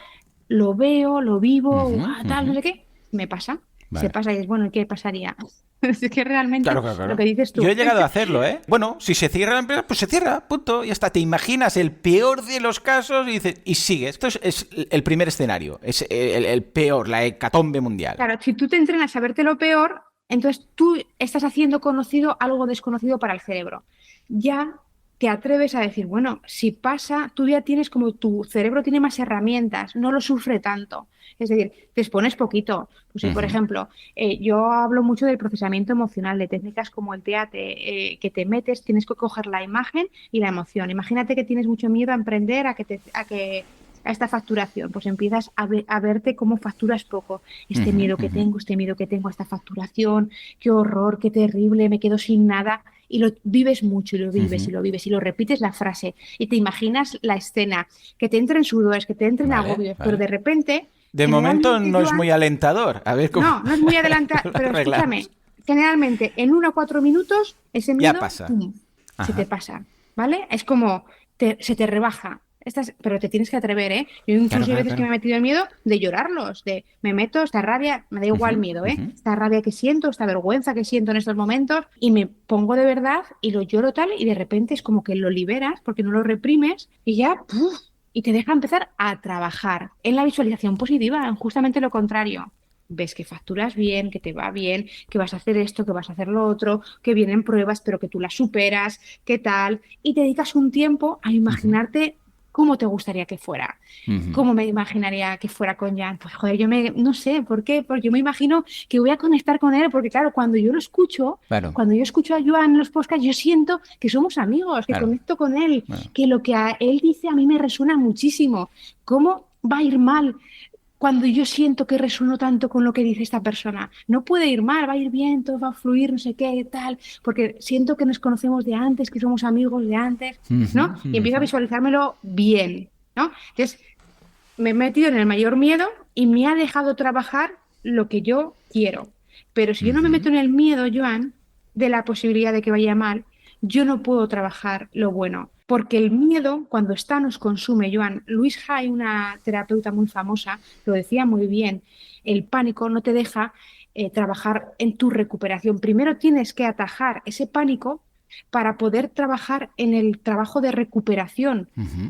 lo veo, lo vivo, Ujú, tal, no ujú. sé qué, me pasa, se Vale. pasa y es bueno, ¿y qué pasaría? Es que realmente Claro, claro, lo claro. que dices Yo tú. he llegado a hacerlo, ¿eh? Bueno, si se cierra la empresa, pues se cierra, punto. Y hasta te imaginas el peor de los casos y dices, y sigue. Esto es el primer escenario, es el peor, la hecatombe mundial. Claro, si tú te entrenas a verte lo peor, entonces tú estás haciendo conocido algo desconocido para el cerebro. Ya te atreves a decir, bueno, si pasa, tú ya tienes como tu cerebro tiene más herramientas, no lo sufre tanto. Es decir, te expones poquito. Pues, por Ujú. ejemplo, yo hablo mucho del procesamiento emocional, de técnicas como el TEA, que te metes, tienes que coger la imagen y la emoción. Imagínate que tienes mucho miedo a emprender, a esta facturación, pues empiezas a verte cómo facturas poco. Ujú, ujú. Este miedo que tengo a esta facturación, qué horror, qué terrible, me quedo sin nada. Y lo vives mucho y lo vives y Ujú. lo vives y lo repites la frase y te imaginas la escena, que te entren sudores, que te entren Vale, agobios, pero vale. de repente, De momento generalmente, no es Joan, muy alentador. A ver cómo no, no es muy adelantado, lo pero arreglamos. escúchame, generalmente en 1 o 4 minutos ese Ya miedo, pasa. pum, se te Ajá. pasa, ¿vale? Es como se te rebaja. Pero te tienes que atrever, ¿eh? Yo Claro, incluso hay claro, veces que me claro. he metido el miedo de llorarlos, de me meto esta rabia, me da igual Ujú, miedo, ¿eh? ujú. Esta rabia que siento, esta vergüenza que siento en estos momentos y me pongo de verdad y lo lloro tal y de repente es como que lo liberas porque no lo reprimes y ya, ¡puf! Y te deja empezar a trabajar en la visualización positiva, en justamente lo contrario. Ves que facturas bien, que te va bien, que vas a hacer esto, que vas a hacer lo otro, que vienen pruebas, pero que tú las superas, qué tal, y te dedicas un tiempo a Ujú. imaginarte. ¿cómo te gustaría que fuera? ¿Cómo me imaginaría que fuera con Jan? Pues joder, no sé, ¿por qué? Porque yo me imagino que voy a conectar con él, porque claro, cuando yo lo escucho, Claro, cuando yo escucho a Joan en los podcasts, yo siento que somos amigos, que claro. conecto con él, Bueno. que lo que él dice a mí me resuena muchísimo. ¿Cómo va a ir mal cuando yo siento que resueno tanto con lo que dice esta persona? No puede ir mal, va a ir bien, todo va a fluir, no sé qué, tal, porque siento que nos conocemos de antes, que somos amigos de antes, ¿no? Y empiezo a visualizármelo bien, ¿no? Entonces, me he metido en el mayor miedo y me ha dejado trabajar lo que yo quiero. Pero si yo no me meto en el miedo, Joan, de la posibilidad de que vaya mal, yo no puedo trabajar lo bueno. Porque el miedo, cuando está, nos consume, Joan. Louise Hay, una terapeuta muy famosa, lo decía muy bien. El pánico no te deja trabajar en tu recuperación. Primero tienes que atajar ese pánico para poder trabajar en el trabajo de recuperación.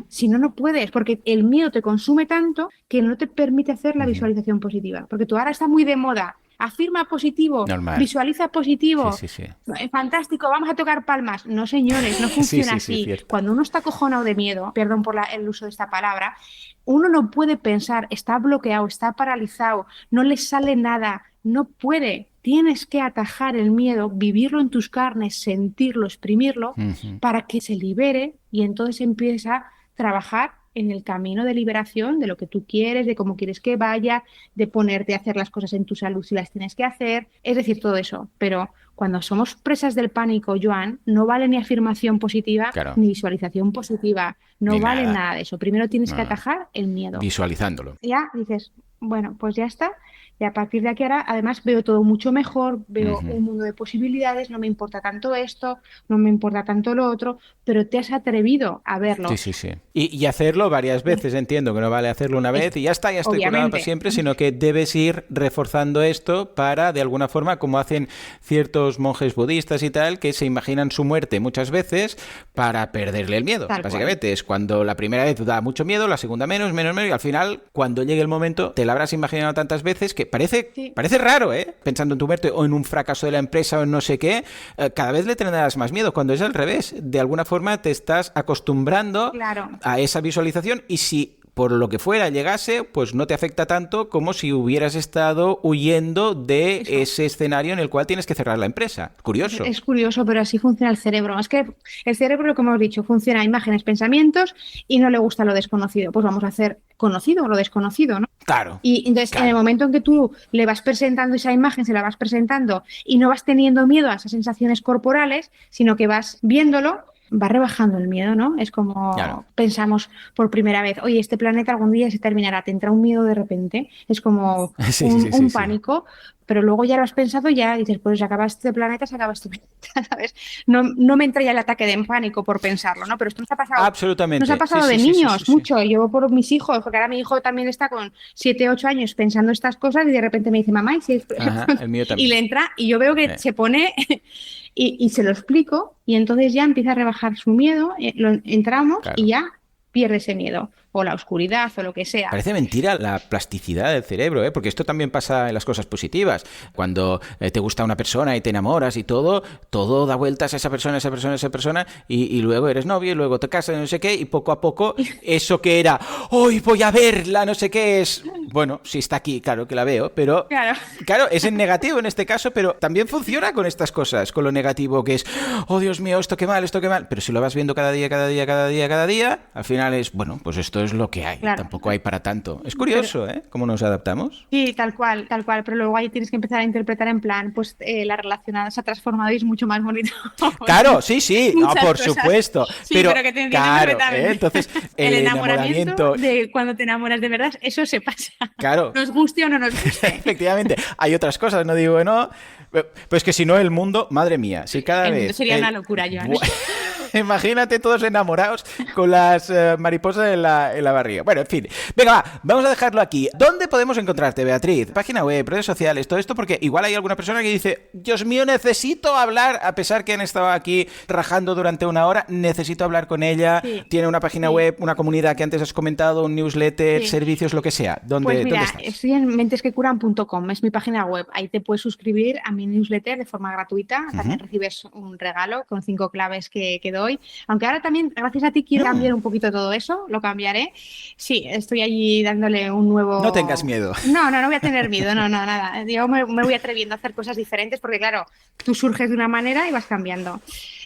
Si no, no puedes, porque el miedo te consume tanto que no te permite hacer la visualización positiva. Porque tú ahora está muy de moda. Afirma positivo, Normal. visualiza Sí, positivo. sí, sí. Fantástico, vamos a tocar palmas. No, señores, no Sí, funciona sí, sí, así. cierto. Cuando uno está acojonado de miedo, perdón por el uso de esta palabra, uno no puede pensar, está bloqueado, está paralizado, no le sale nada, no puede. Tienes que atajar el miedo, vivirlo en tus carnes, sentirlo, exprimirlo, para que se libere y entonces empieza a trabajar en el camino de liberación de lo que tú quieres, de cómo quieres que vaya, de ponerte a hacer las cosas en tu salud si las tienes que hacer, es decir, todo eso. Pero cuando somos presas del pánico, Joan, no vale ni afirmación positiva Claro. ni visualización positiva, Ni no vale nada. nada de eso. Primero tienes que No, no. atajar el miedo. Visualizándolo. Ya dices, bueno, pues ya está. Y a partir de aquí ahora, además, veo todo mucho mejor, veo un mundo de posibilidades, no me importa tanto esto, no me importa tanto lo otro, pero te has atrevido a Sí, verlo. sí, sí. Y hacerlo varias veces, entiendo que no vale hacerlo una vez y ya estoy curado para Obviamente. siempre, sino que debes ir reforzando esto para, de alguna forma, como hacen ciertos monjes budistas y tal, que se imaginan su muerte muchas veces para perderle el miedo. Tal cual. Básicamente es cuando la primera vez da mucho miedo, la segunda menos, menos, menos, y al final, cuando llegue el momento, te la habrás imaginado tantas veces que Sí, parece raro, ¿eh? Pensando en tu muerte o en un fracaso de la empresa o en no sé qué, cada vez le tendrás más miedo, cuando es al revés. De alguna forma te estás acostumbrando claro. a esa visualización y si por lo que fuera llegase, pues no te afecta tanto como si hubieras estado huyendo de Eso. ese escenario en el cual tienes que cerrar la empresa. Curioso. Es curioso, pero así funciona el cerebro. Es que el cerebro, lo que hemos dicho, funciona a imágenes, pensamientos y no le gusta lo desconocido. Pues vamos a hacer conocido lo desconocido, ¿no? Claro, Y entonces, en el claro. momento en que tú le vas presentando esa imagen, se la vas presentando y no vas teniendo miedo a esas sensaciones corporales, sino que vas viéndolo, va rebajando el miedo, ¿no? Es Claro. como pensamos por primera vez, oye, este planeta algún día se terminará, te entra un miedo de repente, es como Sí, sí, sí, un sí. pánico, pero luego ya lo has pensado, ya dices, pues se acaba este planeta, se acaba este planeta, ¿sabes? No, no me entra ya el ataque de pánico por pensarlo, ¿no? Pero esto nos ha Absolutamente. Sí, pasado de sí, sí, sí, sí, niños sí. mucho. Yo por mis hijos, porque ahora mi hijo también está con 7 8 años pensando estas cosas y de repente me dice, mamá, ¿y si Ajá, el mío y le también. entra y yo veo que se pone y se lo explico y entonces ya empieza a rebajar su miedo, entramos y Claro. ya pierde ese miedo o la oscuridad o lo que sea. Parece mentira la plasticidad del cerebro, ¿eh? Porque esto también pasa en las cosas positivas. Cuando te gusta una persona y te enamoras y todo da vueltas a esa persona, esa persona, esa persona, y luego eres novio y luego te casas, no sé qué, y poco a poco eso que era, hoy voy a verla, no sé qué es. Bueno, si está aquí, claro que la veo, pero Claro. claro, es en negativo en este caso, pero también funciona con estas cosas, con lo negativo que es, oh Dios mío, esto qué mal, esto qué mal. Pero si lo vas viendo cada día, cada día, cada día, cada día, al final es, bueno, pues esto es lo que hay. Claro. Tampoco hay para tanto. Es Pero, curioso, ¿eh? Cómo nos adaptamos. sí, tal cual, pero luego ahí tienes que empezar a interpretar en plan, pues la relacionada se ha transformado y es mucho más bonito. Claro, sí, sí, no, Muchas por cosas. supuesto. Sí, Pero, pero que te entiendo claro, ¿eh? perfectamente. Entonces, El el enamoramiento enamoramiento, de cuando te enamoras de verdad, eso se pasa. claro, Nos guste o no nos guste. efectivamente, hay otras cosas, no digo que no. Pues que si no, el mundo, madre mía, si cada El mundo vez. sería una locura, Joan. Imagínate todos enamorados con las mariposas en la barriga. Bueno, en fin. Venga, va, vamos a dejarlo aquí. ¿Dónde podemos encontrarte, Beatriz? Página web, redes sociales, todo esto, porque igual hay alguna persona que dice, Dios mío, necesito hablar, a pesar que han estado aquí rajando durante una hora, necesito hablar con ella. Sí, Tiene una página sí, web, una comunidad que antes has comentado, un newsletter, sí. servicios, lo que sea. Pues ¿Dónde mira, estás? estoy en mentesquecuran.com, es mi página web. Ahí te puedes suscribir a mi newsletter de forma gratuita. También recibes un regalo con 5 claves que doy doy. Aunque ahora también, gracias a ti, quiero cambiar un poquito todo eso, lo cambiaré. Sí, estoy allí dándole un No tengas nuevo... miedo. No voy a tener miedo, no, nada. Yo me voy atreviendo a hacer cosas diferentes porque, claro, tú surges de una manera y vas cambiando.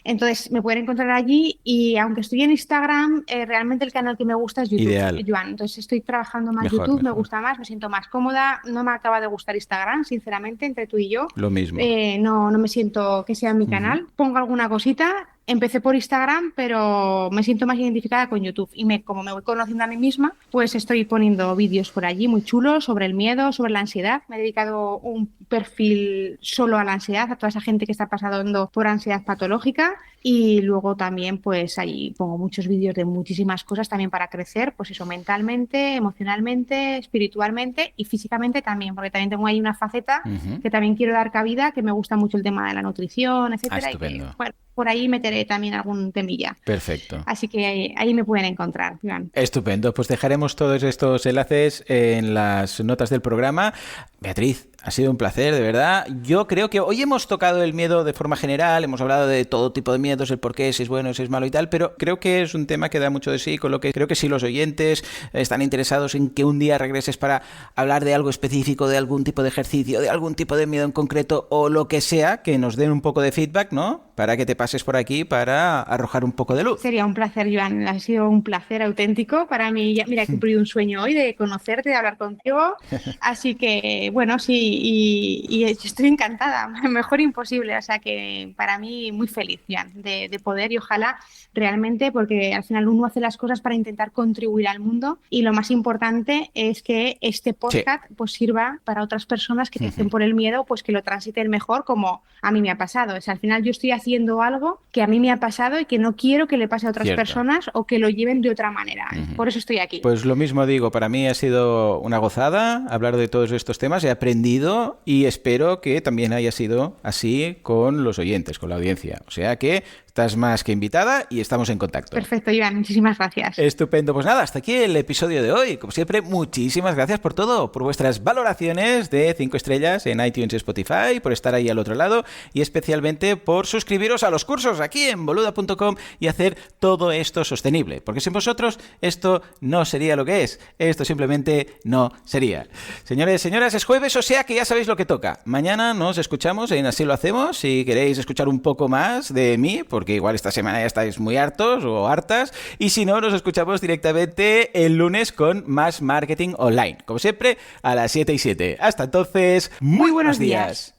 Entonces, me pueden encontrar allí y aunque estoy en Instagram, realmente el canal que me gusta es YouTube, Ideal. Joan. Entonces, estoy trabajando más Mejor, YouTube, me mejor. gusta más, me siento más cómoda. No me acaba de gustar Instagram, sinceramente, entre tú y yo. Lo mismo. No me siento que sea mi Ujú. canal. Pongo alguna cosita. Empecé por Instagram, pero me siento más identificada con YouTube. Y como me voy conociendo a mí misma, pues estoy poniendo vídeos por allí muy chulos sobre el miedo, sobre la ansiedad. Me he dedicado un perfil solo a la ansiedad, a toda esa gente que está pasando por ansiedad patológica. Y luego también, pues ahí pongo muchos vídeos de muchísimas cosas también para crecer, pues eso, mentalmente, emocionalmente, espiritualmente y físicamente también, porque también tengo ahí una faceta Ujú. que también quiero dar cabida, que me gusta mucho el tema de la nutrición, Ah, etcétera, y que, estupendo. bueno, por ahí meteré también algún temilla. Perfecto. Así que ahí me pueden encontrar, Iván. Estupendo, pues dejaremos todos estos enlaces en las notas del programa. Beatriz, ha sido un placer, de verdad. Yo creo que hoy hemos tocado el miedo de forma general, hemos hablado de todo tipo de miedos, el por qué, si es bueno, si es malo y tal, pero creo que es un tema que da mucho de sí, con lo que creo que si los oyentes están interesados en que un día regreses para hablar de algo específico, de algún tipo de ejercicio, de algún tipo de miedo en concreto o lo que sea, que nos den un poco de feedback, ¿no? Para que te pases por aquí para arrojar un poco de luz. Sería un placer, Joan. Ha sido un placer auténtico para mí. Mira, he cumplido un sueño hoy de conocerte, de hablar contigo. Así que, bueno, sí, y estoy encantada. Mejor imposible. O sea que para mí muy feliz, Joan, de poder y ojalá realmente, porque al final uno hace las cosas para intentar contribuir al mundo y lo más importante es que este Sí. podcast pues sirva para otras personas que estén por el miedo, pues que lo transiten mejor como a mí me ha pasado. O sea, al final yo estoy haciendo algo que a mí me ha pasado y que no quiero que le pase a otras Cierto. personas o que lo lleven de otra manera. Por eso estoy aquí. Pues lo mismo digo, para mí ha sido una gozada hablar de todos estos temas, he aprendido y espero que también haya sido así con los oyentes, con la audiencia. O sea que estás más que invitada y estamos en contacto. Perfecto, Iván. Muchísimas gracias. Estupendo, pues nada, hasta aquí el episodio de hoy. Como siempre, muchísimas gracias por todo, por vuestras valoraciones de 5 estrellas en iTunes y Spotify, por estar ahí al otro lado y especialmente por suscribiros a los cursos aquí en boluda.com y hacer todo esto sostenible. Porque sin vosotros esto no sería lo que es. Esto simplemente no sería. Señores, señoras, es jueves, o sea que ya sabéis lo que toca. Mañana nos escuchamos en Así lo hacemos. Si queréis escuchar un poco más de mí, porque igual esta semana ya estáis muy hartos o hartas, y si no, nos escuchamos directamente el lunes con más marketing online. Como siempre, a las 7:07. Hasta entonces, muy buenos días.